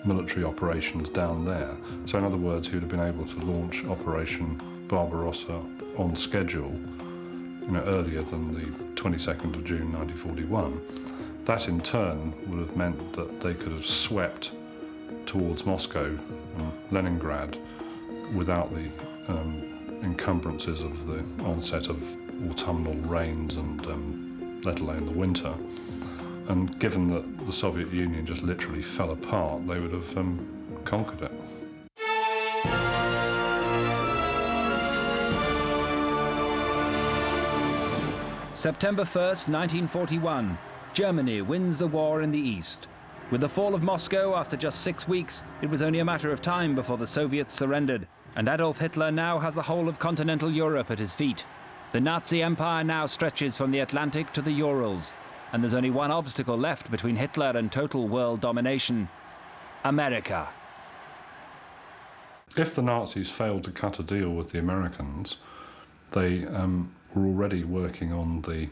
military operations down there. So in other words, he would have been able to launch Operation Barbarossa on schedule, earlier than the 22nd of June 1941. That in turn would have meant that they could have swept towards Moscow and Leningrad without the encumbrances of the onset of autumnal rains and let alone the winter. And given that the Soviet Union just literally fell apart, they would have conquered it. September 1st, 1941. Germany wins the war in the East. With the fall of Moscow after just 6 weeks, it was only a matter of time before the Soviets surrendered, and Adolf Hitler now has the whole of continental Europe at his feet. The Nazi Empire now stretches from the Atlantic to the Urals, and there's only one obstacle left between Hitler and total world domination: America. If the Nazis failed to cut a deal with the Americans, they were already working on the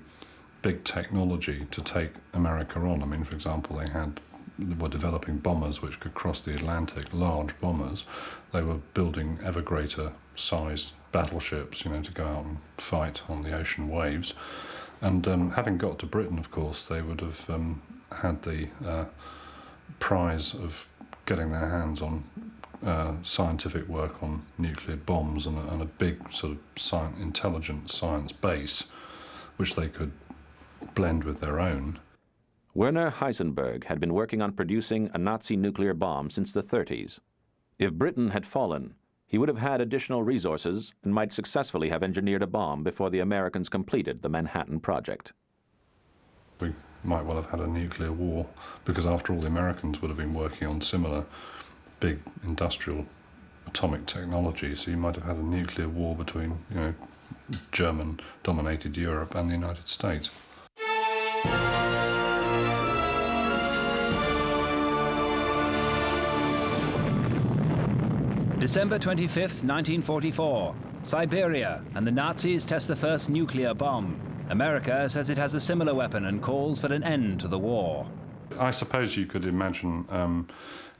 big technology to take America on. I mean, for example, they had were developing bombers which could cross the Atlantic, large bombers. They were building ever greater sized battleships, to go out and fight on the ocean waves. And having got to Britain, of course, they would have had the prize of getting their hands on scientific work on nuclear bombs and a big sort of intelligent science base, which they could blend with their own. Werner Heisenberg had been working on producing a Nazi nuclear bomb since the 30s. If Britain had fallen, he would have had additional resources and might successfully have engineered a bomb before the Americans completed the Manhattan Project. We might well have had a nuclear war, because after all, the Americans would have been working on similar big industrial atomic technology, so you might have had a nuclear war between, German-dominated Europe and the United States. December 25th, 1944. Siberia, and the Nazis test the first nuclear bomb. America says it has a similar weapon and calls for an end to the war. I suppose you could imagine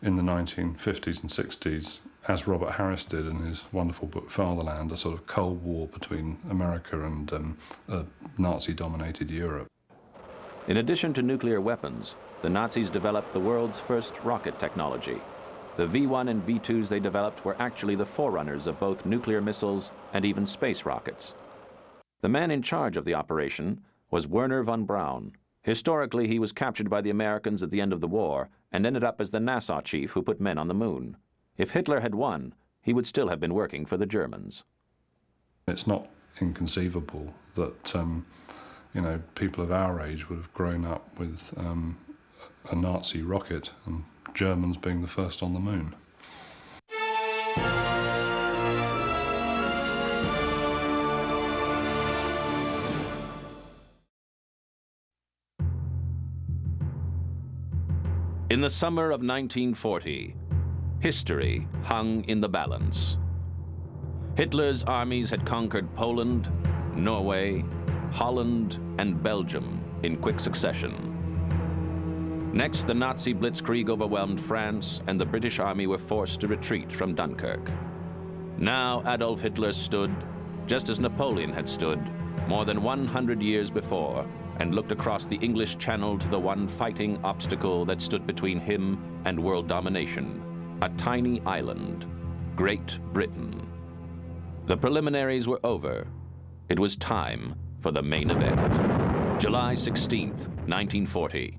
in the 1950s and 60s, as Robert Harris did in his wonderful book Fatherland, a sort of Cold War between America and Nazi-dominated Europe. In addition to nuclear weapons, the Nazis developed the world's first rocket technology. The V-1 and V-2s they developed were actually the forerunners of both nuclear missiles and even space rockets. The man in charge of the operation was Wernher von Braun. Historically, he was captured by the Americans at the end of the war and ended up as the Nassau chief who put men on the moon. If Hitler had won, he would still have been working for the Germans. It's not inconceivable that, people of our age would have grown up with a Nazi rocket and Germans being the first on the moon. In the summer of 1940, history hung in the balance. Hitler's armies had conquered Poland, Norway, Holland, and Belgium in quick succession. Next, the Nazi blitzkrieg overwhelmed France, and the British army were forced to retreat from Dunkirk. Now Adolf Hitler stood, just as Napoleon had stood, more than 100 years before, and looked across the English Channel to the one fighting obstacle that stood between him and world domination, a tiny island, Great Britain. The preliminaries were over. It was time for the main event. July 16th, 1940.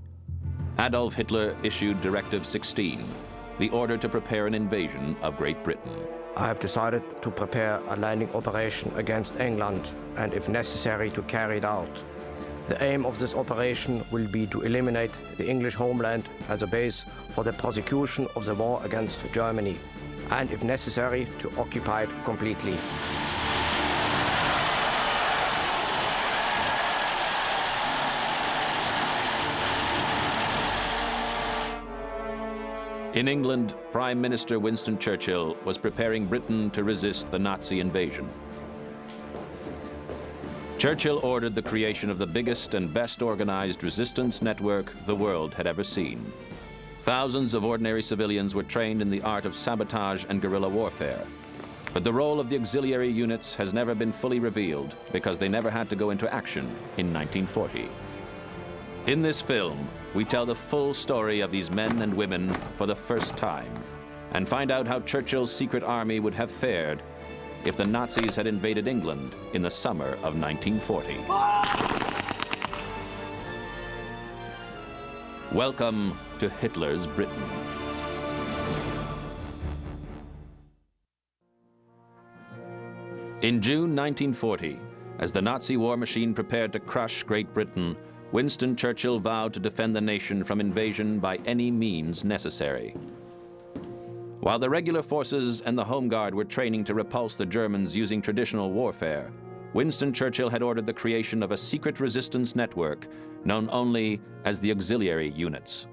Adolf Hitler issued Directive 16, the order to prepare an invasion of Great Britain. I have decided to prepare a landing operation against England and, if necessary, to carry it out. The aim of this operation will be to eliminate the English homeland as a base for the prosecution of the war against Germany, and, if necessary, to occupy it completely. In England, Prime Minister Winston Churchill was preparing Britain to resist the Nazi invasion. Churchill ordered the creation of the biggest and best organized resistance network the world had ever seen. Thousands of ordinary civilians were trained in the art of sabotage and guerrilla warfare. But the role of the auxiliary units has never been fully revealed because they never had to go into action in 1940. In this film, we tell the full story of these men and women for the first time and find out how Churchill's secret army would have fared if the Nazis had invaded England in the summer of 1940. Welcome to Hitler's Britain. In June 1940, as the Nazi war machine prepared to crush Great Britain, Winston Churchill vowed to defend the nation from invasion by any means necessary. While the regular forces and the Home Guard were training to repulse the Germans using traditional warfare, Winston Churchill had ordered the creation of a secret resistance network known only as the auxiliary units.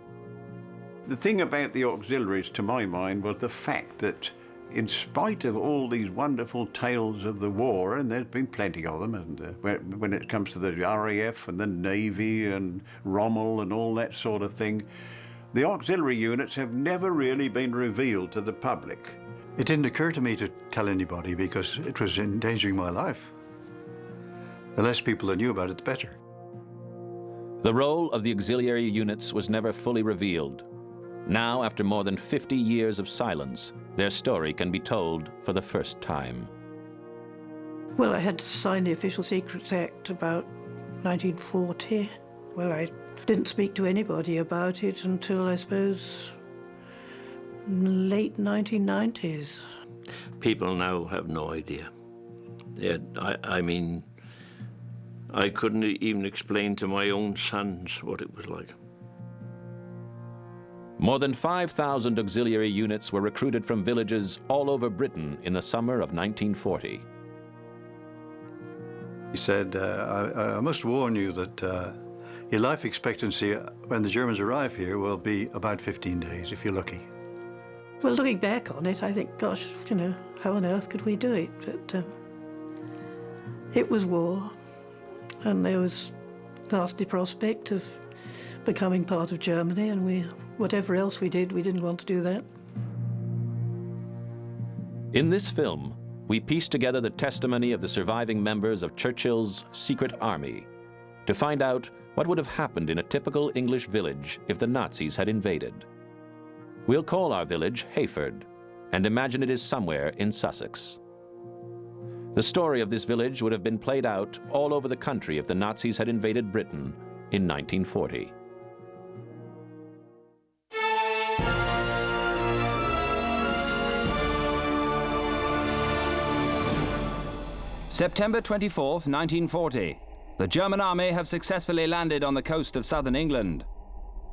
The thing about the auxiliaries, to my mind, was the fact that in spite of all these wonderful tales of the war, and there's been plenty of them, hasn't there, when it comes to the RAF and the Navy and Rommel and all that sort of thing, The auxiliary units have never really been revealed to the public. It didn't occur to me to tell anybody because it was endangering my life. The less people that knew about it, the better. The role of the auxiliary units was never fully revealed. Now, after more than 50 years of silence, their story can be told for the first time. Well, I had to sign the Official Secrets Act about 1940. Well, I didn't speak to anybody about it until, I suppose, late 1990s. People now have no idea. I mean, I couldn't even explain to my own sons what it was like. More than 5,000 auxiliary units were recruited from villages all over Britain in the summer of 1940. He said, I must warn you that your life expectancy when the Germans arrive here will be about 15 days, if you're lucky. Well, looking back on it, I think, gosh, you know, how on earth could we do it? But it was war, and there was nasty prospect of becoming part of Germany, and whatever else we did, we didn't want to do that. In this film, we piece together the testimony of the surviving members of Churchill's secret army to find out what would have happened in a typical English village if the Nazis had invaded. We'll call our village Hayford and imagine it is somewhere in Sussex. The story of this village would have been played out all over the country if the Nazis had invaded Britain in 1940. September 24th, 1940. The German army have successfully landed on the coast of southern England.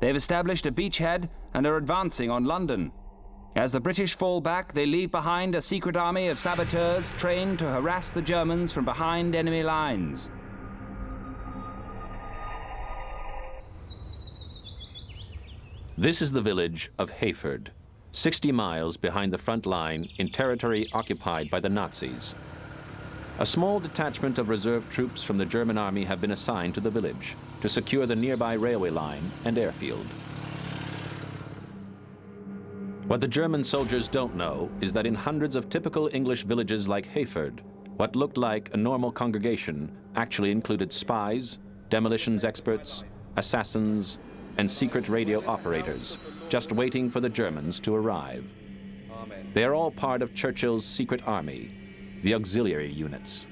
They've established a beachhead and are advancing on London. As the British fall back, they leave behind a secret army of saboteurs trained to harass the Germans from behind enemy lines. This is the village of Hayford, 60 miles behind the front line in territory occupied by the Nazis. A small detachment of reserve troops from the German army have been assigned to the village to secure the nearby railway line and airfield. What the German soldiers don't know is that in hundreds of typical English villages like Hayford, what looked like a normal congregation actually included spies, demolitions experts, assassins, and secret radio operators, just waiting for the Germans to arrive. They are all part of Churchill's secret army, the auxiliary units.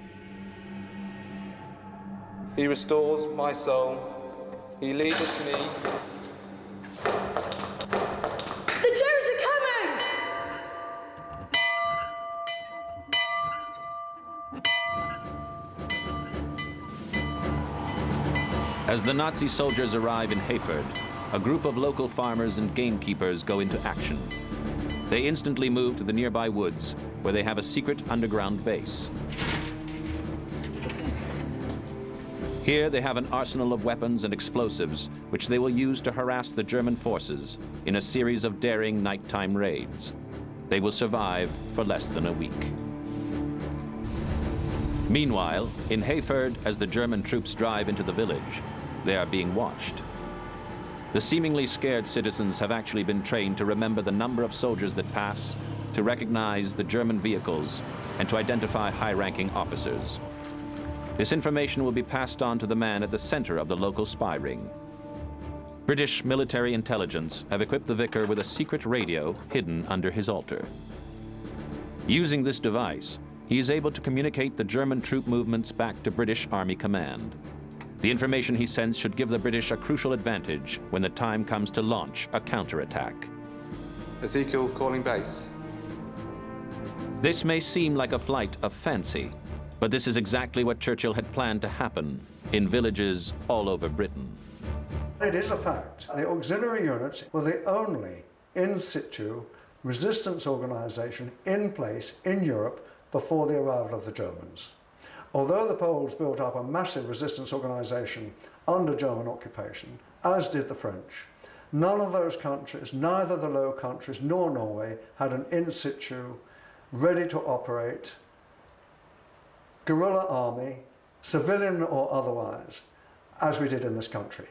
He restores my soul. He leadeth me. The Jews are coming! As the Nazi soldiers arrive in Hayford, a group of local farmers and gamekeepers go into action. They instantly move to the nearby woods, where they have a secret underground base. Here they have an arsenal of weapons and explosives, which they will use to harass the German forces in a series of daring nighttime raids. They will survive for less than a week. Meanwhile, in Hayford, as the German troops drive into the village, they are being watched. The seemingly scared citizens have actually been trained to remember the number of soldiers that pass, to recognize the German vehicles, and to identify high-ranking officers. This information will be passed on to the man at the center of the local spy ring. British military intelligence have equipped the vicar with a secret radio hidden under his altar. Using this device, he is able to communicate the German troop movements back to British Army Command. The information he sends should give the British a crucial advantage when the time comes to launch a counterattack. Ezekiel calling base. This may seem like a flight of fancy, but this is exactly what Churchill had planned to happen in villages all over Britain. It is a fact. The auxiliary units were the only in situ resistance organisation in place in Europe before the arrival of the Germans. Although the Poles built up a massive resistance organisation under German occupation, as did the French, none of those countries, neither the Low Countries nor Norway, had an in situ, ready to operate guerrilla army, civilian or otherwise, as we did in this country.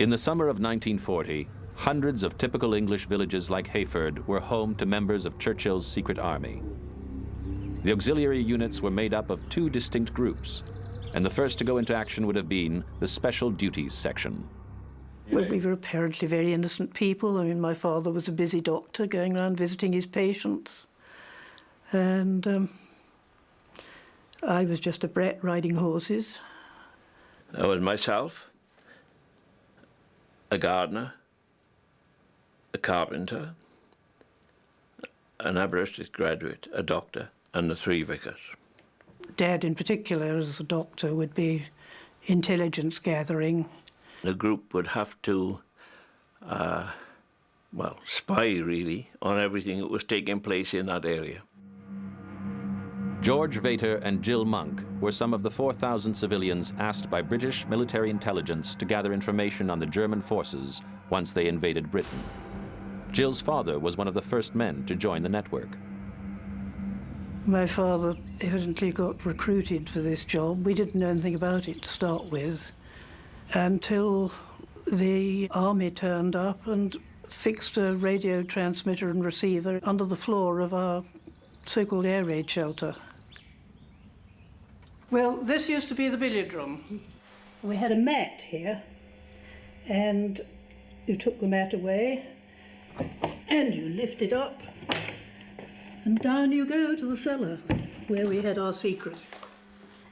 In the summer of 1940, hundreds of typical English villages like Hayford were home to members of Churchill's secret army. The auxiliary units were made up of two distinct groups, and the first to go into action would have been the Special Duties Section. Well, we were apparently very innocent people. I mean, my father was a busy doctor going around visiting his patients. And I was just a brat riding horses. There was myself, a gardener, a carpenter, an Aberystwyth graduate, a doctor, and the three vicars. Dad, in particular, as a doctor, would be intelligence gathering. The group would have to, spy really on everything that was taking place in that area. George Vater and Jill Monk were some of the 4,000 civilians asked by British military intelligence to gather information on the German forces once they invaded Britain. Jill's father was one of the first men to join the network. My father evidently got recruited for this job. We didn't know anything about it to start with until the army turned up and fixed a radio transmitter and receiver under the floor of our so-called air raid shelter. Well, this used to be the billiard room. We had a mat here, and you took the mat away, and you lift it up, and down you go to the cellar, where we had our secret.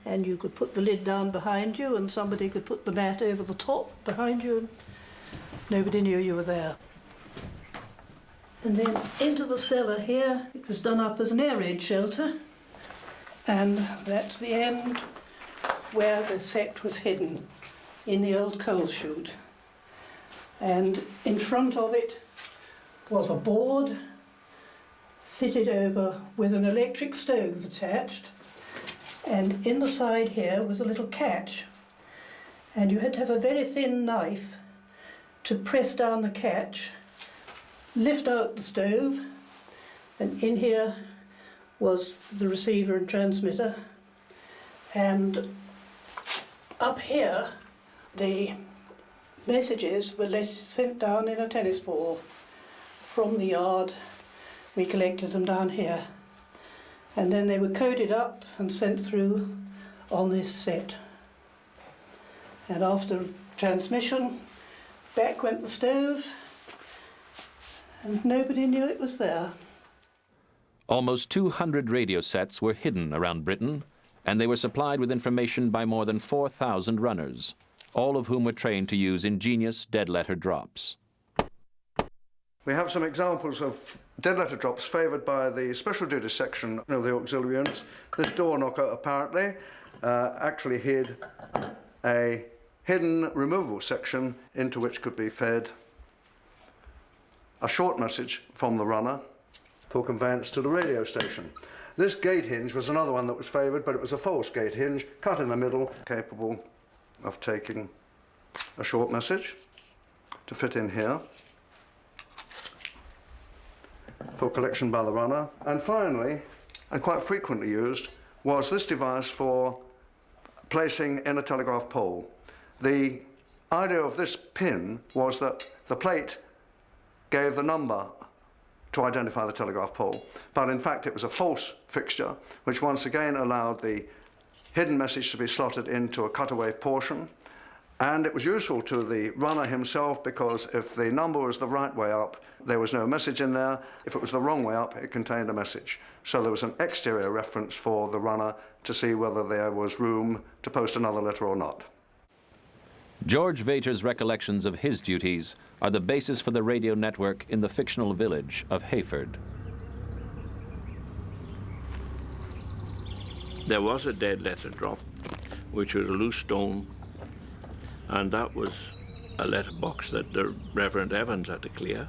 And you could put the lid down behind you, and somebody could put the mat over the top behind you, and nobody knew you were there. And then into the cellar here, it was done up as an air raid shelter, and that's the end where the set was hidden, in the old coal chute. And in front of it was a board fitted over with an electric stove attached, and in the side here was a little catch, and you had to have a very thin knife to press down the catch, lift out the stove, and in here was the receiver and transmitter, and up here the messages were sent down in a tennis ball from the yard. We collected them down here, and then they were coded up and sent through on this set. And after transmission, back went the stove, and nobody knew it was there. Almost 200 radio sets were hidden around Britain, and they were supplied with information by more than 4,000 runners, all of whom were trained to use ingenious dead-letter drops. We have some examples of dead-letter drops favoured by the Special Duties Section of the auxiliary units. This door knocker apparently actually hid a hidden removable section into which could be fed a short message from the runner for conveyance to the radio station. This gate hinge was another one that was favoured, but it was a false gate hinge, cut in the middle, capable of taking a short message to fit in here for collection by the runner. And finally, and quite frequently used, was this device for placing in a telegraph pole. The idea of this pin was that the plate gave the number to identify the telegraph pole, but in fact it was a false fixture, which once again allowed the hidden message to be slotted into a cutaway portion. And it was useful to the runner himself, because if the number was the right way up, there was no message in there. If it was the wrong way up, it contained a message. So there was an exterior reference for the runner to see whether there was room to post another letter or not. George Vater's recollections of his duties are the basis for the radio network in the fictional village of Hayford. There was a dead letter drop, which was a loose stone, and that was a letterbox that the Reverend Evans had to clear.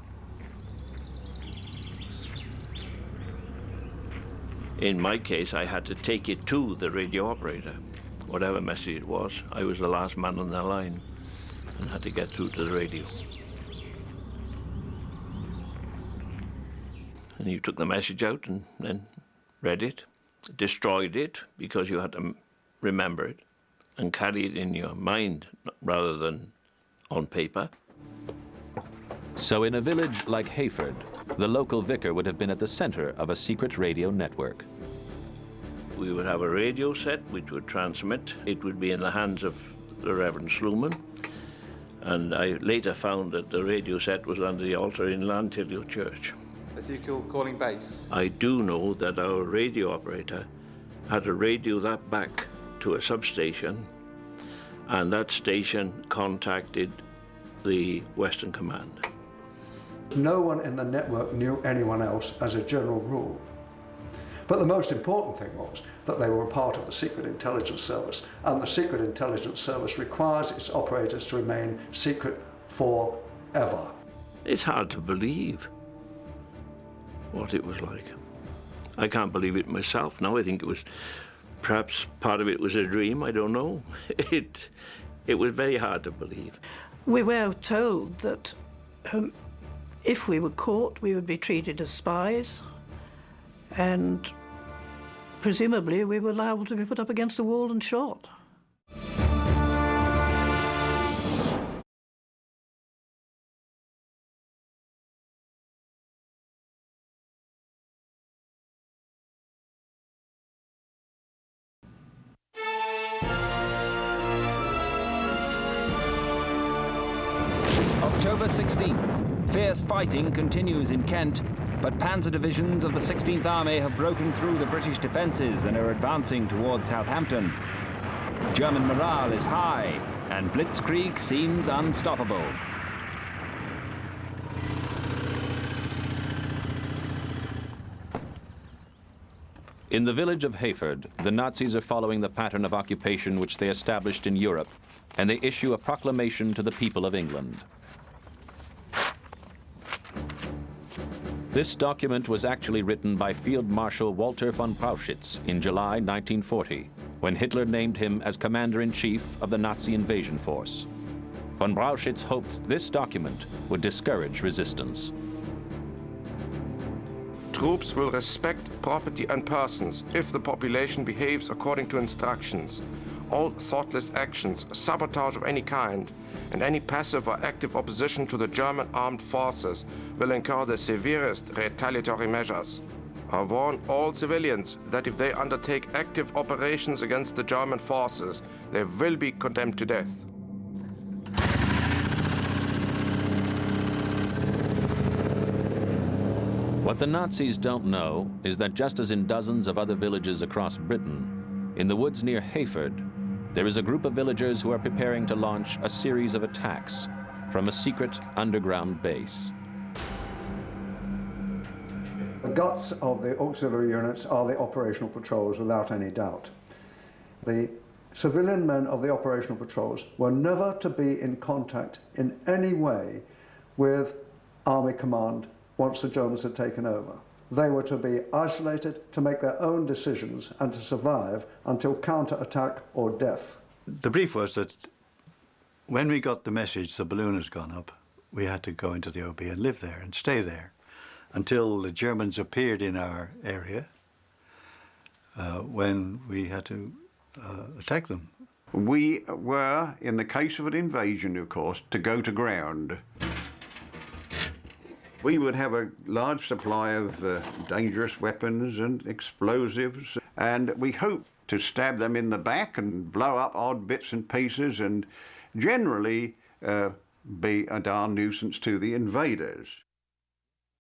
In my case, I had to take it to the radio operator. Whatever message it was, I was the last man on the line and had to get through to the radio. And you took the message out and then read it, destroyed it because you had to remember it, and carry it in your mind rather than on paper. So in a village like Hayford, the local vicar would have been at the center of a secret radio network. We would have a radio set which would transmit. It would be in the hands of the Reverend Sluman. And I later found that the radio set was under the altar in Llantilio Church. Ezekiel calling base. I do know that our radio operator had to radio that back to a substation, and that station contacted the Western Command. No one in the network knew anyone else as a general rule. But the most important thing was that they were a part of the Secret Intelligence Service, and the Secret Intelligence Service requires its operators to remain secret forever. It's hard to believe what it was like. I can't believe it myself now. I think it was, perhaps part of it was a dream, I don't know. It was very hard to believe. We were told that if we were caught, we would be treated as spies, and presumably we were liable to be put up against a wall and shot. October 16th. Fierce fighting continues in Kent, but panzer divisions of the 16th Army have broken through the British defences and are advancing towards Southampton. German morale is high, and Blitzkrieg seems unstoppable. In the village of Hayford, the Nazis are following the pattern of occupation which they established in Europe, and they issue a proclamation to the people of England. This document was actually written by Field Marshal Walter von Brauchitsch in July 1940, when Hitler named him as Commander-in-Chief of the Nazi invasion force. Von Brauchitsch hoped this document would discourage resistance. Troops will respect property and persons if the population behaves according to instructions. All thoughtless actions, sabotage of any kind, and any passive or active opposition to the German armed forces will incur the severest retaliatory measures. I warn all civilians that if they undertake active operations against the German forces, they will be condemned to death. What the Nazis don't know is that just as in dozens of other villages across Britain, in the woods near Hayford, there is a group of villagers who are preparing to launch a series of attacks from a secret underground base. The guts of the auxiliary units are the operational patrols, without any doubt. The civilian men of the operational patrols were never to be in contact in any way with Army Command once the Germans had taken over. They were to be isolated, to make their own decisions, and to survive until counter-attack or death. The brief was that when we got the message the balloon has gone up, we had to go into the OB and live there and stay there until the Germans appeared in our area, when we had to attack them. We were, in the case of an invasion, of course, to go to ground. We would have a large supply of dangerous weapons and explosives, and we hoped to stab them in the back and blow up odd bits and pieces and generally be a darn nuisance to the invaders.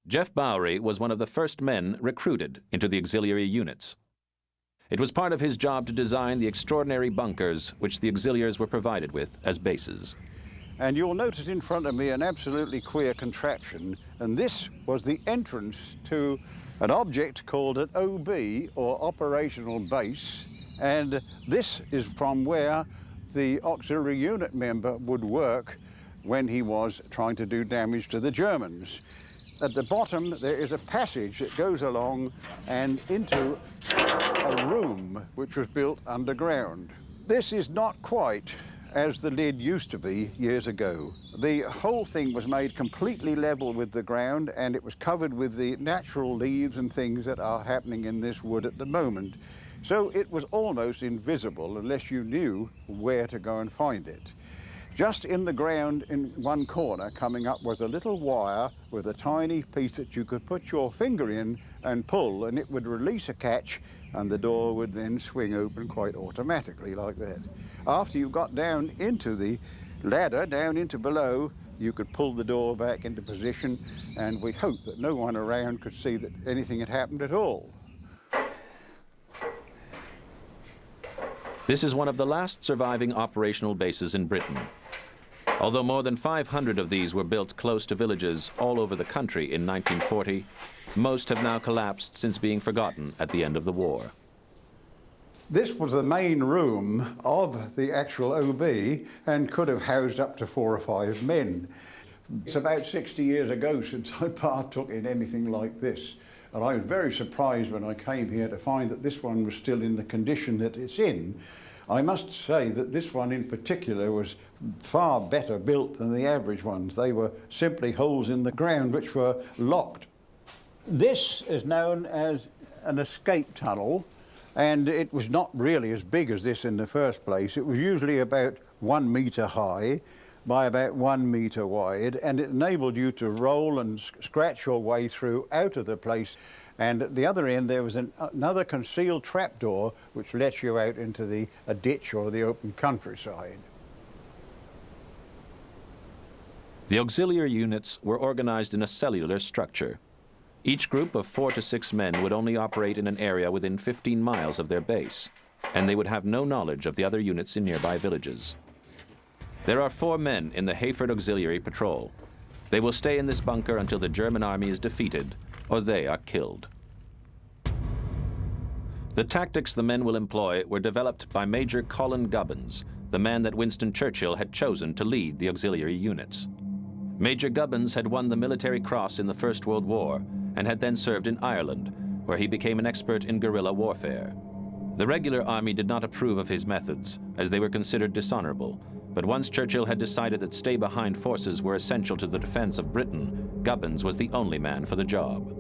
Jeff Bowery was one of the first men recruited into the auxiliary units. It was part of his job to design the extraordinary bunkers which the auxiliaries were provided with as bases. And you'll notice in front of me an absolutely queer contraption, and this was the entrance to an object called an OB, or operational base, and this is from where the auxiliary unit member would work when he was trying to do damage to the Germans. At the bottom there is a passage that goes along and into a room which was built underground. This is not quite as the lid used to be years ago. The whole thing was made completely level with the ground, and it was covered with the natural leaves and things that are happening in this wood at the moment. So it was almost invisible unless you knew where to go and find it. Just in the ground in one corner coming up was a little wire with a tiny piece that you could put your finger in and pull, and it would release a catch, and the door would then swing open quite automatically like that. After you got down into the ladder, down into below, you could pull the door back into position, and we hoped that no one around could see that anything had happened at all. This is one of the last surviving operational bases in Britain. Although more than 500 of these were built close to villages all over the country in 1940, most have now collapsed since being forgotten at the end of the war. This was the main room of the actual OB and could have housed up to 4 or 5 men. It's about 60 years ago since I partook in anything like this. And I was very surprised when I came here to find that this one was still in the condition that it's in. I must say that this one in particular was far better built than the average ones. They were simply holes in the ground which were locked. This is known as an escape tunnel, and it was not really as big as this in the first place. It was usually about 1 metre high by about 1 metre wide, and it enabled you to roll and scratch your way through out of the place. And at the other end there was another concealed trapdoor which let you out into a ditch or the open countryside. The auxiliary units were organized in a cellular structure. Each group of 4 to 6 men would only operate in an area within 15 miles of their base, and they would have no knowledge of the other units in nearby villages. There are 4 men in the Hayford Auxiliary Patrol. They will stay in this bunker until the German army is defeated or they are killed. The tactics the men will employ were developed by Major Colin Gubbins, the man that Winston Churchill had chosen to lead the auxiliary units. Major Gubbins had won the Military Cross in the First World War and had then served in Ireland, where he became an expert in guerrilla warfare. The regular army did not approve of his methods, as they were considered dishonorable, but once Churchill had decided that stay-behind forces were essential to the defense of Britain, Gubbins was the only man for the job.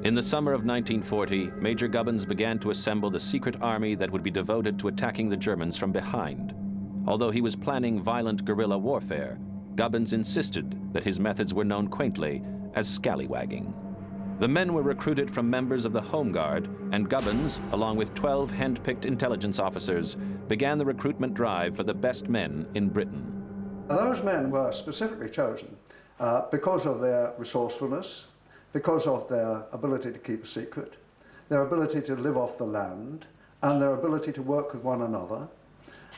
In the summer of 1940, Major Gubbins began to assemble the secret army that would be devoted to attacking the Germans from behind. Although he was planning violent guerrilla warfare, Gubbins insisted that his methods were known quaintly as scallywagging. The men were recruited from members of the Home Guard, and Gubbins, along with 12 hand-picked intelligence officers, began the recruitment drive for the best men in Britain. Those men were specifically chosen because of their resourcefulness, because of their ability to keep a secret, their ability to live off the land, and their ability to work with one another,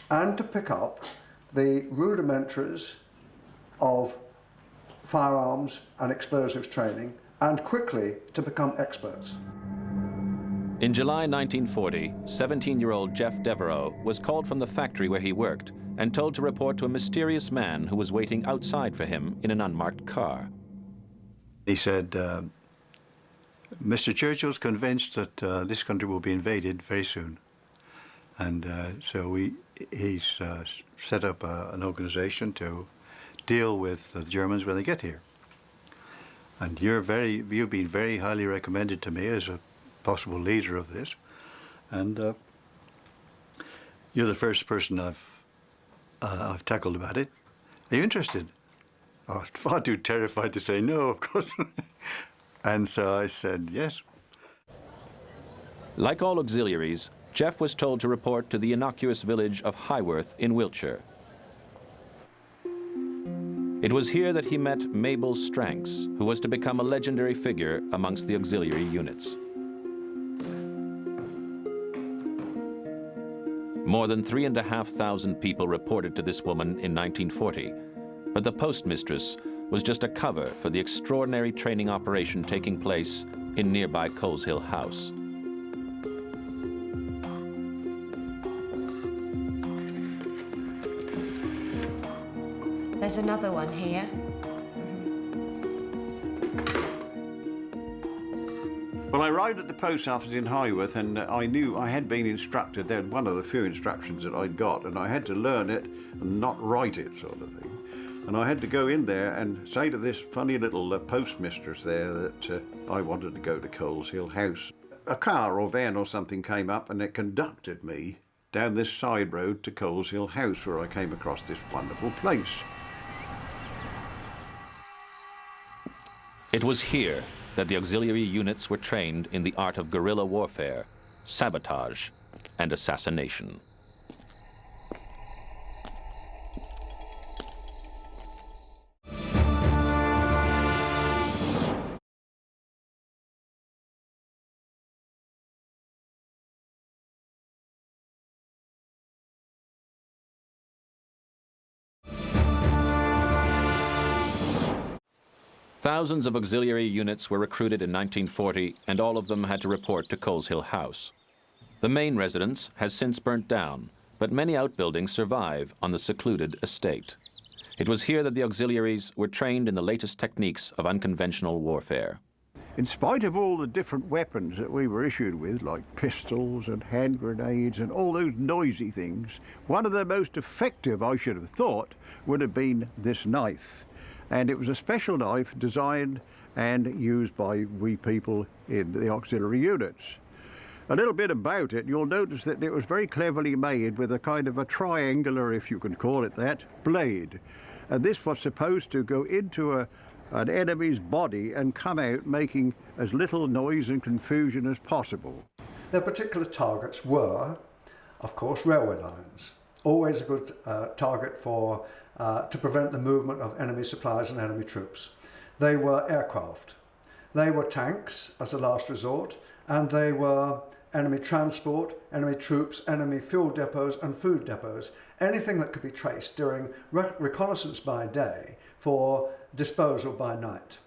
and to pick up the rudimentaries of firearms and explosives training, and quickly to become experts. In July 1940, 17-year-old Jeff Devereaux was called from the factory where he worked and told to report to a mysterious man who was waiting outside for him in an unmarked car. He said, Mr. Churchill's convinced that this country will be invaded very soon. And so he's set up an organization to deal with the Germans when they get here. And you've been very highly recommended to me as a possible leader of this. And you're the first person I've tackled about it. Are you interested? I was far too terrified to say no, of course. And so I said yes. Like all auxiliaries, Jeff was told to report to the innocuous village of Highworth in Wiltshire. It was here that he met Mabel Stranks, who was to become a legendary figure amongst the auxiliary units. More than 3,500 people reported to this woman in 1940, but the postmistress was just a cover for the extraordinary training operation taking place in nearby Coleshill House. There's another one here. Well, I arrived at the post office in Highworth, and I knew I had been instructed. They had one of the few instructions that I'd got, and I had to learn it and not write it, sort of thing. And I had to go in there and say to this funny little postmistress there that I wanted to go to Coleshill House. A car or van or something came up, and it conducted me down this side road to Coleshill House, where I came across this wonderful place. It was here that the auxiliary units were trained in the art of guerrilla warfare, sabotage, and assassination. Thousands of auxiliary units were recruited in 1940, and all of them had to report to Coleshill House. The main residence has since burnt down, but many outbuildings survive on the secluded estate. It was here that the auxiliaries were trained in the latest techniques of unconventional warfare. In spite of all the different weapons that we were issued with, like pistols and hand grenades and all those noisy things, one of the most effective, I should have thought, would have been this knife. And it was a special knife designed and used by we people in the auxiliary units. A little bit about it, you'll notice that it was very cleverly made with a kind of a triangular, if you can call it that, blade. And this was supposed to go into an enemy's body and come out making as little noise and confusion as possible. Their particular targets were, of course, railway lines. Always a good target for to prevent the movement of enemy supplies and enemy troops. They were aircraft. They were tanks as a last resort, and they were enemy transport, enemy troops, enemy fuel depots and food depots. Anything that could be traced during reconnaissance by day for disposal by night.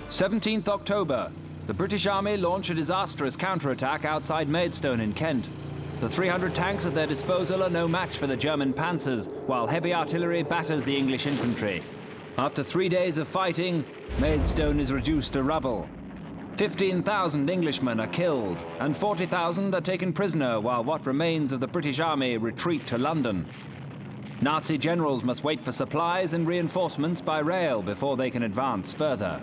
"17th October. The British Army launch a disastrous counterattack outside Maidstone in Kent. The 300 tanks at their disposal are no match for the German panzers, while heavy artillery batters the English infantry. After 3 days of fighting, Maidstone is reduced to rubble. 15,000 Englishmen are killed, and 40,000 are taken prisoner, while what remains of the British Army retreat to London. Nazi generals must wait for supplies and reinforcements by rail before they can advance further."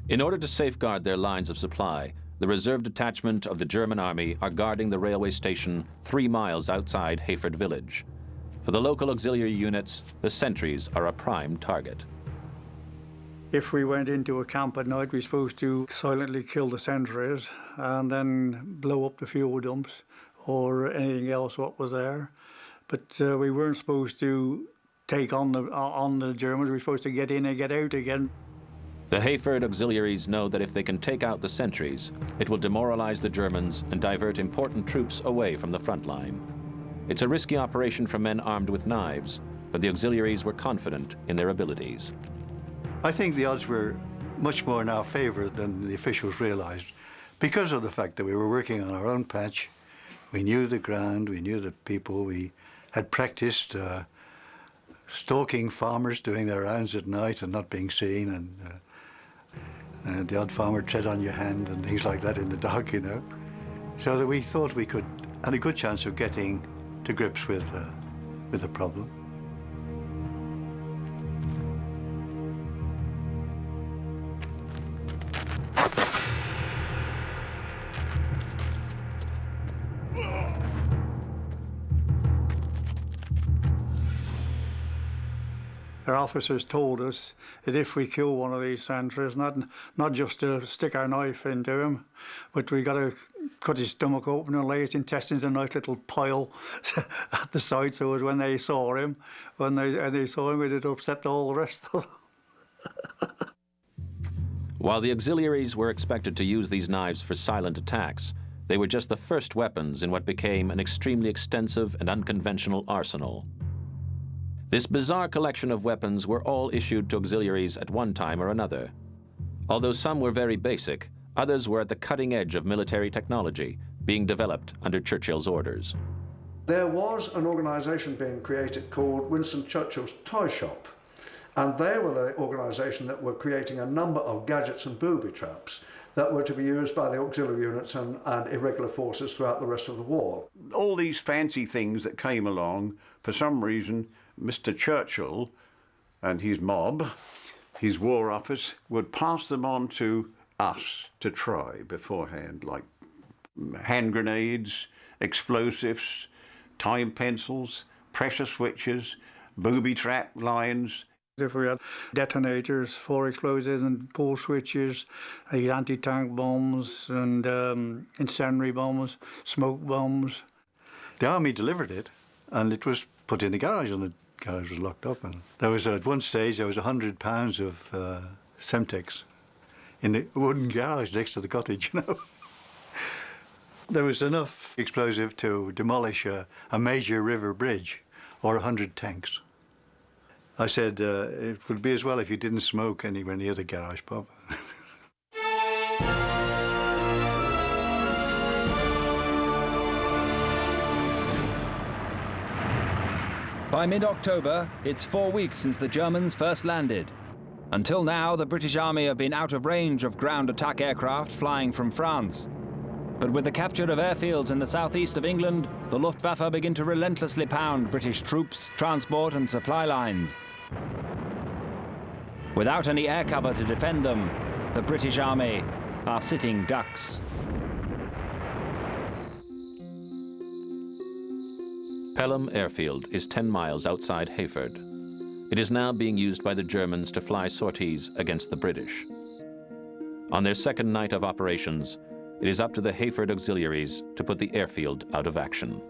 In order to safeguard their lines of supply, the reserve detachment of the German army are guarding the railway station 3 miles outside Hayford village. For the local auxiliary units, the sentries are a prime target. If we went into a camp at night, we were supposed to silently kill the sentries and then blow up the fuel dumps or anything else what was there. But we weren't supposed to take on the Germans. We were supposed to get in and get out again. The Hayford auxiliaries know that if they can take out the sentries, it will demoralize the Germans and divert important troops away from the front line. It's a risky operation for men armed with knives, but the auxiliaries were confident in their abilities. I think the odds were much more in our favour than the officials realised, because of the fact that we were working on our own patch. We knew the ground, we knew the people, we had practiced stalking farmers doing their rounds at night and not being seen, and the odd farmer tread on your hand and things like that in the dark, you know. So that we thought we had a good chance of getting to grips with the problem. Our officers told us that if we kill one of these sentries, not just to stick our knife into him, but we got to cut his stomach open and lay his intestines in a nice little pile at the side, so as when they saw him, it'd upset all the rest of them. While the auxiliaries were expected to use these knives for silent attacks, they were just the first weapons in what became an extremely extensive and unconventional arsenal. This bizarre collection of weapons were all issued to auxiliaries at one time or another. Although some were very basic, others were at the cutting edge of military technology, being developed under Churchill's orders. There was an organisation being created called Winston Churchill's Toy Shop, and they were the organisation that were creating a number of gadgets and booby traps that were to be used by the auxiliary units and irregular forces throughout the rest of the war. All these fancy things that came along, for some reason, Mr. Churchill and his mob, his War Office would pass them on to us to try beforehand, like hand grenades, explosives, time pencils, pressure switches, booby trap lines. If we had detonators, 4 explosives and pole switches, anti-tank bombs and incendiary bombs, smoke bombs. The army delivered it, and it was put in the garage, and the garage was locked up. And there was, at one stage, there was 100 pounds of Semtex in the wooden garage next to the cottage, you know. There was enough explosive to demolish a major river bridge or 100 tanks. I said, it would be as well if you didn't smoke anywhere near the garage, Bob. By mid-October, it's 4 weeks since the Germans first landed. Until now, the British Army have been out of range of ground attack aircraft flying from France. But with the capture of airfields in the southeast of England, the Luftwaffe begin to relentlessly pound British troops, transport and supply lines. Without any air cover to defend them, the British Army are sitting ducks. Pelham Airfield is 10 miles outside Hayford. It is now being used by the Germans to fly sorties against the British. On their second night of operations, it is up to the Hayford auxiliaries to put the airfield out of action.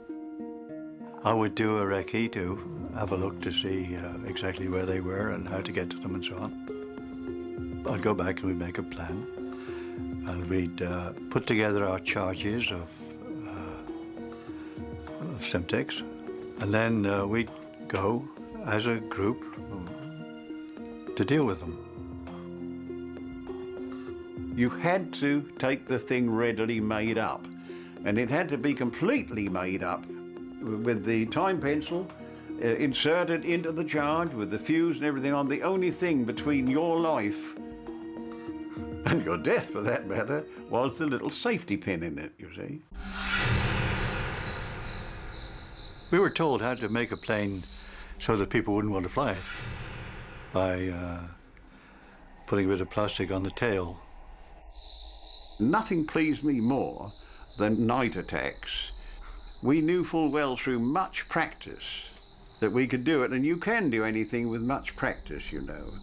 I would do a recce to have a look to see exactly where they were and how to get to them and so on. I'd go back and we'd make a plan, and we'd put together our charges of Semtex, and then we'd go as a group to deal with them. You had to take the thing readily made up, and it had to be completely made up with the time pencil inserted into the charge with the fuse and everything on. The only thing between your life and your death, for that matter, was the little safety pin in it, you see. We were told how to make a plane so that people wouldn't want to fly it by putting a bit of plastic on the tail. Nothing pleased me more than night attacks. We knew full well through much practice that we could do it, and you can do anything with much practice, you know.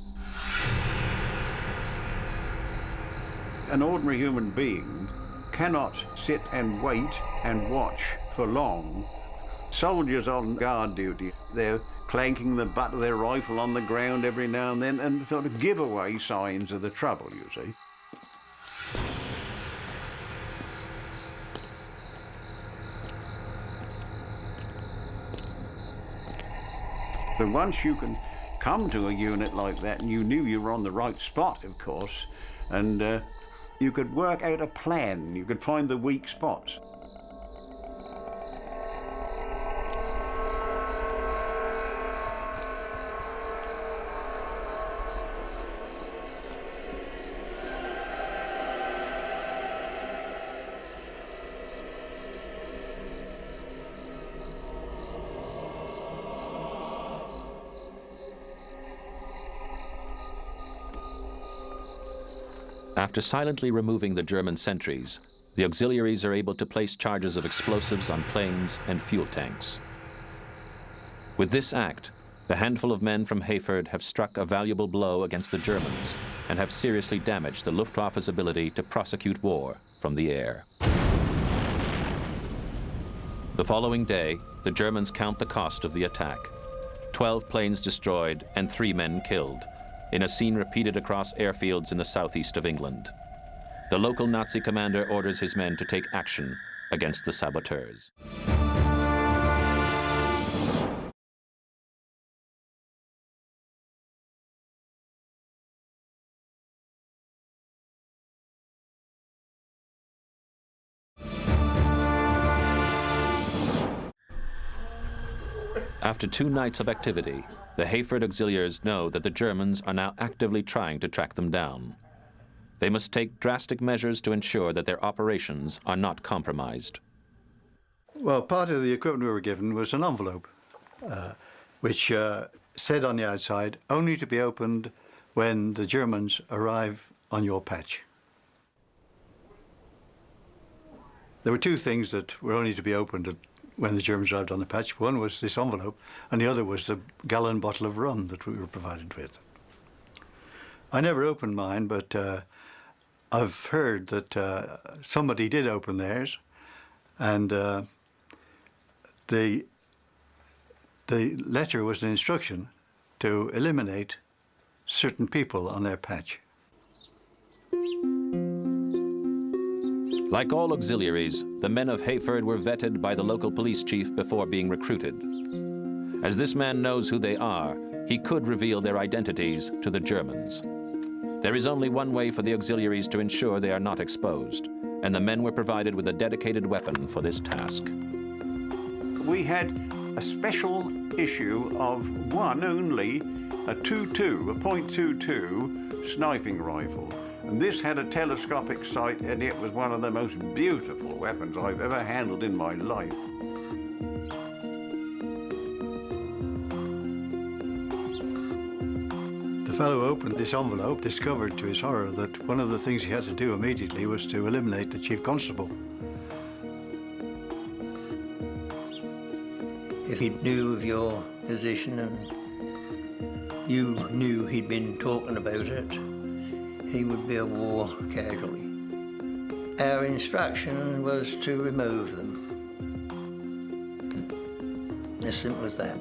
An ordinary human being cannot sit and wait and watch for long. Soldiers on guard duty, they're clanking the butt of their rifle on the ground every now and then, and sort of giveaway signs of the trouble, you see. And once you can come to a unit like that, and you knew you were on the right spot, of course, and you could work out a plan, you could find the weak spots. After silently removing the German sentries, the auxiliaries are able to place charges of explosives on planes and fuel tanks. With this act, the handful of men from Hayford have struck a valuable blow against the Germans and have seriously damaged the Luftwaffe's ability to prosecute war from the air. The following day, the Germans count the cost of the attack: 12 planes destroyed and 3 men killed, in a scene repeated across airfields in the southeast of England. The local Nazi commander orders his men to take action against the saboteurs. After 2 nights of activity, the Hayford auxiliaries know that the Germans are now actively trying to track them down. They must take drastic measures to ensure that their operations are not compromised. Well, part of the equipment we were given was an envelope, which said on the outside, only to be opened when the Germans arrive on your patch. There were two things that were only to be opened when the Germans arrived on the patch. One was this envelope, and the other was the gallon bottle of rum that we were provided with. I never opened mine, but I've heard that somebody did open theirs, and the letter was an instruction to eliminate certain people on their patch. Like all auxiliaries, the men of Hayford were vetted by the local police chief before being recruited. As this man knows who they are, he could reveal their identities to the Germans. There is only one way for the auxiliaries to ensure they are not exposed, and the men were provided with a dedicated weapon for this task. We had a special issue of one only, a .22 sniping rifle. And this had a telescopic sight, and it was one of the most beautiful weapons I've ever handled in my life. The fellow opened this envelope, discovered to his horror that one of the things he had to do immediately was to eliminate the chief constable. If he knew of your position and you knew he'd been talking about it, he would be a war casualty. Our instruction was to remove them. As simple as that.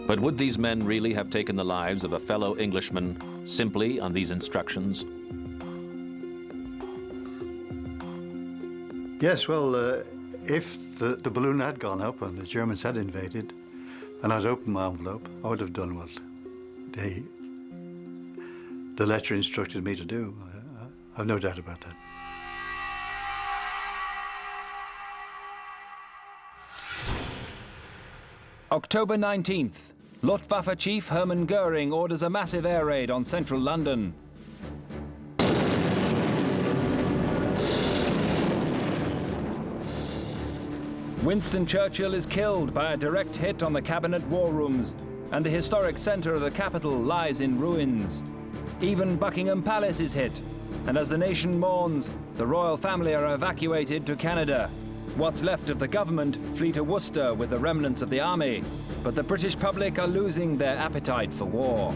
But would these men really have taken the lives of a fellow Englishman simply on these instructions? Yes, well, if the balloon had gone up and the Germans had invaded, and I'd opened my envelope, I would have done what the letter instructed me to do. I've no doubt about that. October 19th, Luftwaffe Chief Hermann Goering orders a massive air raid on central London. Winston Churchill is killed by a direct hit on the cabinet war rooms, and the historic centre of the capital lies in ruins. Even Buckingham Palace is hit, and as the nation mourns, the royal family are evacuated to Canada. What's left of the government flee to Worcester with the remnants of the army, but the British public are losing their appetite for war.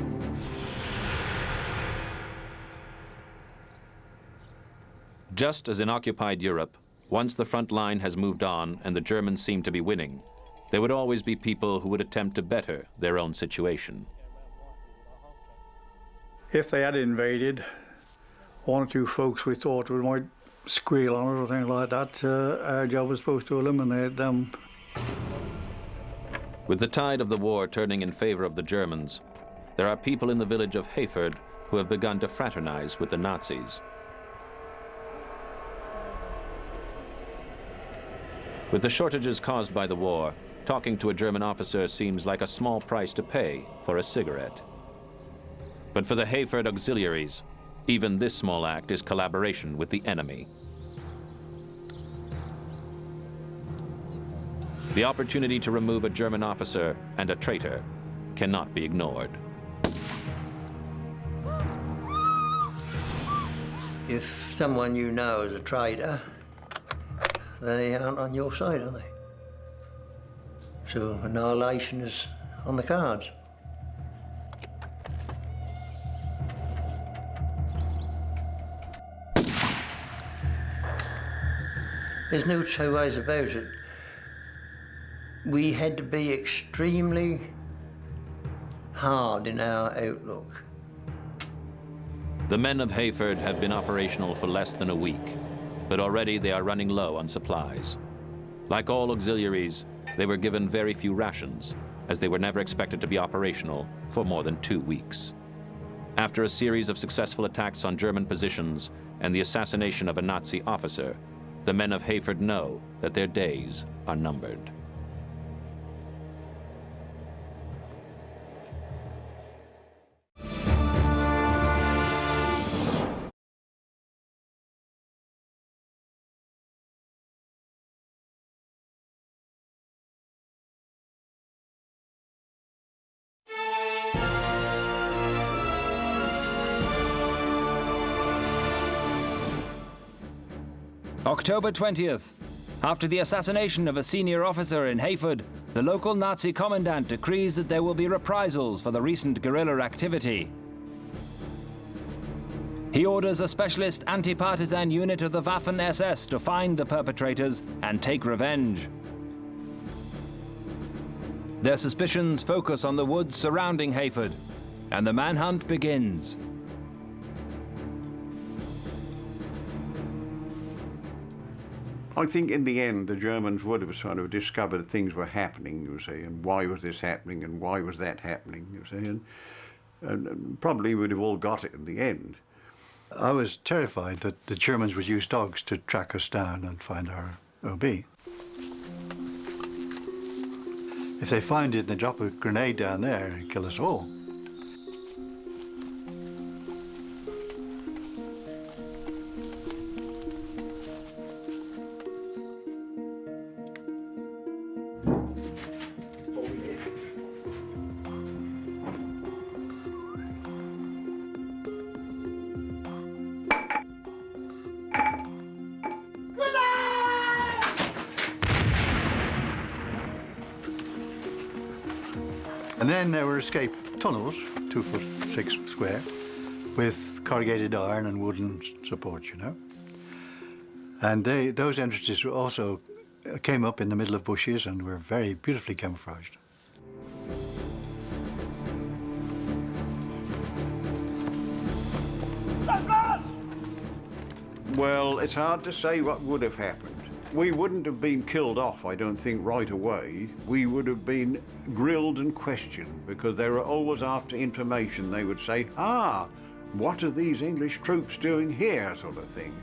Just as in occupied Europe, once the front line has moved on and the Germans seem to be winning, there would always be people who would attempt to better their own situation. If they had invaded, one or two folks we thought we might squeal on it or things like that, our job was supposed to eliminate them. With the tide of the war turning in favor of the Germans, there are people in the village of Hayford who have begun to fraternize with the Nazis. With the shortages caused by the war, talking to a German officer seems like a small price to pay for a cigarette. But for the Hayford auxiliaries, even this small act is collaboration with the enemy. The opportunity to remove a German officer and a traitor cannot be ignored. If someone you know is a traitor, they aren't on your side, are they? So annihilation is on the cards. There's no two ways about it. We had to be extremely hard in our outlook. The men of Hayford have been operational for less than a week, but already they are running low on supplies. Like all auxiliaries, they were given very few rations, as they were never expected to be operational for more than 2 weeks. After a series of successful attacks on German positions and the assassination of a Nazi officer, the men of Hayford know that their days are numbered. October 20th. After the assassination of a senior officer in Hayford, the local Nazi commandant decrees that there will be reprisals for the recent guerrilla activity. He orders a specialist anti-partisan unit of the Waffen-SS to find the perpetrators and take revenge. Their suspicions focus on the woods surrounding Hayford, and the manhunt begins. I think in the end the Germans would have sort of discovered things were happening, you see, and why was this happening and why was that happening, you see, and probably would have all got it in the end. I was terrified that the Germans would use dogs to track us down and find our OB. If they find it, they drop a grenade down there and kill us all. And then there were escape tunnels, 2'6" square, with corrugated iron and wooden supports, you know. And those entrances were also came up in the middle of bushes and were very beautifully camouflaged. Well, it's hard to say what would have happened. We wouldn't have been killed off, I don't think, right away. We would have been grilled and questioned because they were always after information. They would say, what are these English troops doing here, sort of thing.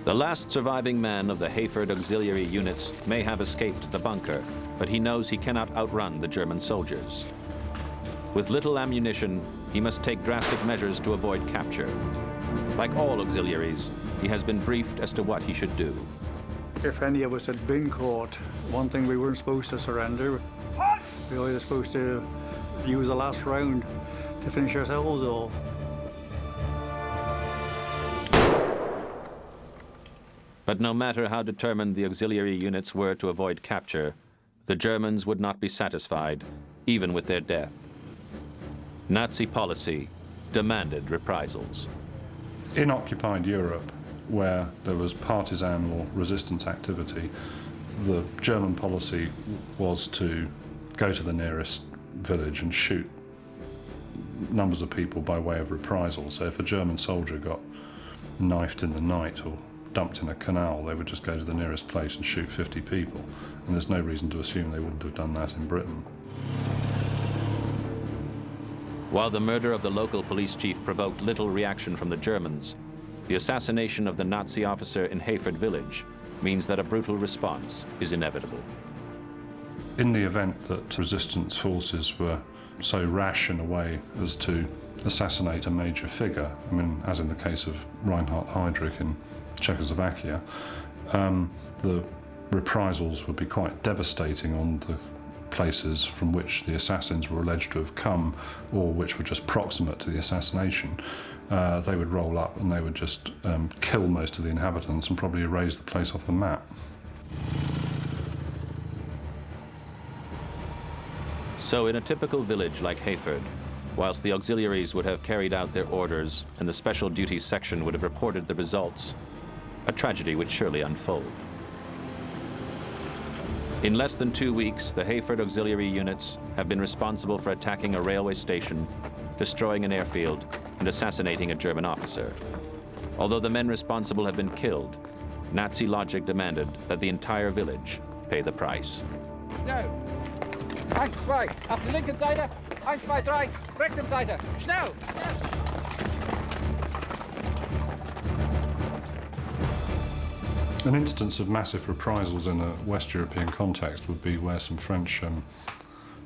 The last surviving man of the Hayford auxiliary units may have escaped the bunker, but he knows he cannot outrun the German soldiers. With little ammunition, he must take drastic measures to avoid capture. Like all auxiliaries, he has been briefed as to what he should do. If any of us had been caught, one thing we weren't supposed to surrender. We were either supposed to use the last round to finish ourselves off. But no matter how determined the auxiliary units were to avoid capture, the Germans would not be satisfied, even with their death. Nazi policy demanded reprisals. In occupied Europe, where there was partisan or resistance activity, the German policy was to go to the nearest village and shoot numbers of people by way of reprisal. So if a German soldier got knifed in the night or dumped in a canal, they would just go to the nearest place and shoot 50 people. And there's no reason to assume they wouldn't have done that in Britain. While the murder of the local police chief provoked little reaction from the Germans, the assassination of the Nazi officer in Hayford village means that a brutal response is inevitable. In the event that resistance forces were so rash in a way as to assassinate a major figure, I mean, as in the case of Reinhard Heydrich in Czechoslovakia, the reprisals would be quite devastating on the places from which the assassins were alleged to have come or which were just proximate to the assassination. They would roll up and they would just kill most of the inhabitants and probably erase the place off the map. So in a typical village like Hayford, whilst the auxiliaries would have carried out their orders and the special duties section would have reported the results, a tragedy would surely unfold. In less than 2 weeks, the Hayford auxiliary units have been responsible for attacking a railway station, destroying an airfield, and assassinating a German officer. Although the men responsible have been killed, Nazi logic demanded that the entire village pay the price. Schnell! 1, 2, auf der linken Seite, 1, 2, 3, rechten Seite, schnell! An instance of massive reprisals in a West European context would be where some French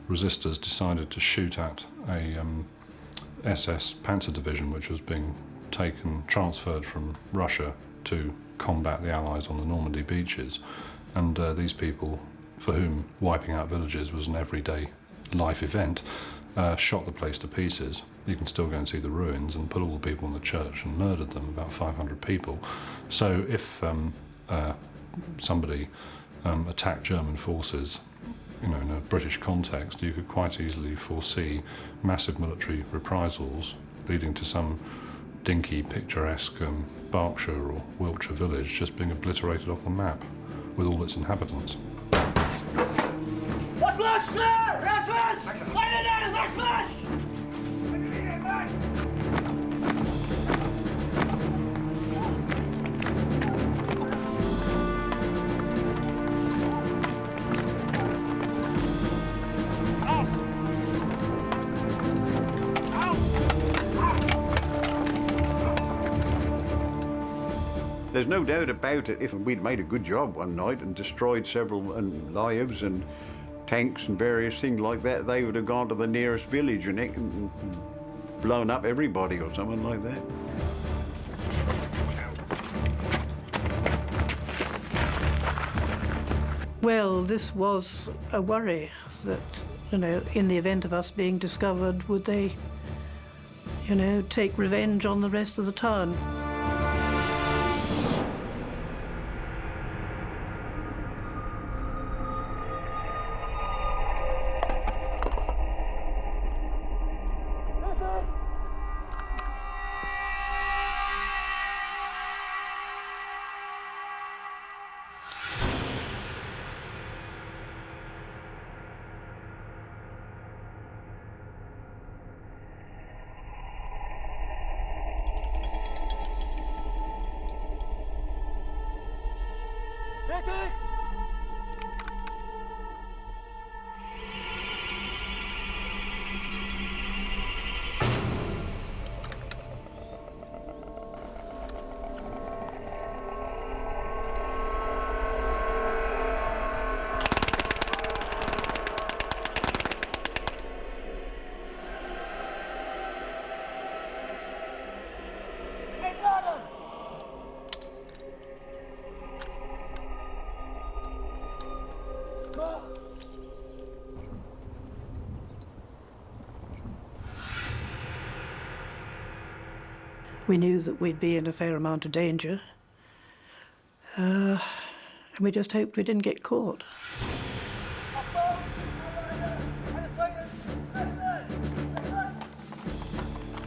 resistors decided to shoot at a SS Panzer division which was being transferred from Russia to combat the Allies on the Normandy beaches. And these people, for whom wiping out villages was an everyday life event, shot the place to pieces. You can still go and see the ruins, and put all the people in the church and murdered them, about 500 people. So if somebody attacked German forces, you know, in a British context, you could quite easily foresee massive military reprisals leading to some dinky, picturesque Berkshire or Wiltshire village just being obliterated off the map with all its inhabitants. Wat los daar? Rasmus! Leider daar, Rasmus! There's no doubt about it. If we'd made a good job one night and destroyed several lives and tanks and various things like that, they would have gone to the nearest village and blown up everybody or something like that. Well, this was a worry that, you know, in the event of us being discovered, would they, you know, take revenge on the rest of the town? We knew that we'd be in a fair amount of danger, and we just hoped we didn't get caught.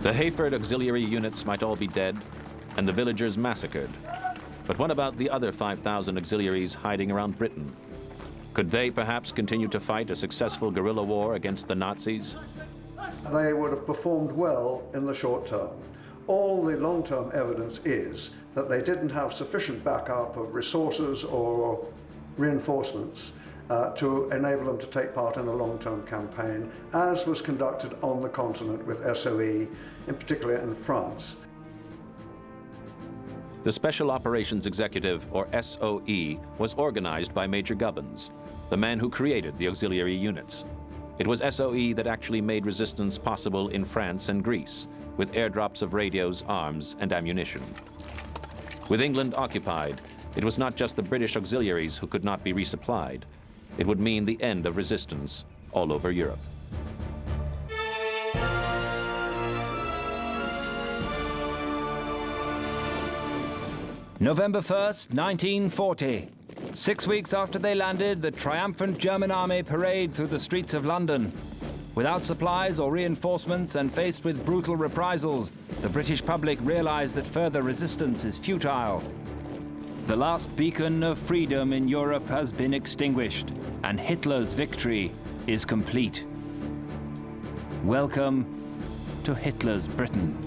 The Hayford auxiliary units might all be dead, and the villagers massacred. But what about the other 5,000 auxiliaries hiding around Britain? Could they perhaps continue to fight a successful guerrilla war against the Nazis? They would have performed well in the short term. All the long-term evidence is that they didn't have sufficient backup of resources or reinforcements to enable them to take part in a long-term campaign, as was conducted on the continent with SOE, in particular in France. The Special Operations Executive, or SOE, was organized by Major Gubbins, the man who created the auxiliary units. It was SOE that actually made resistance possible in France and Greece, with airdrops of radios, arms, and ammunition. With England occupied, it was not just the British auxiliaries who could not be resupplied. It would mean the end of resistance all over Europe. November 1st, 1940. 6 weeks after they landed, the triumphant German army parade through the streets of London. Without supplies or reinforcements and faced with brutal reprisals, the British public realized that further resistance is futile. The last beacon of freedom in Europe has been extinguished, and Hitler's victory is complete. Welcome to Hitler's Britain.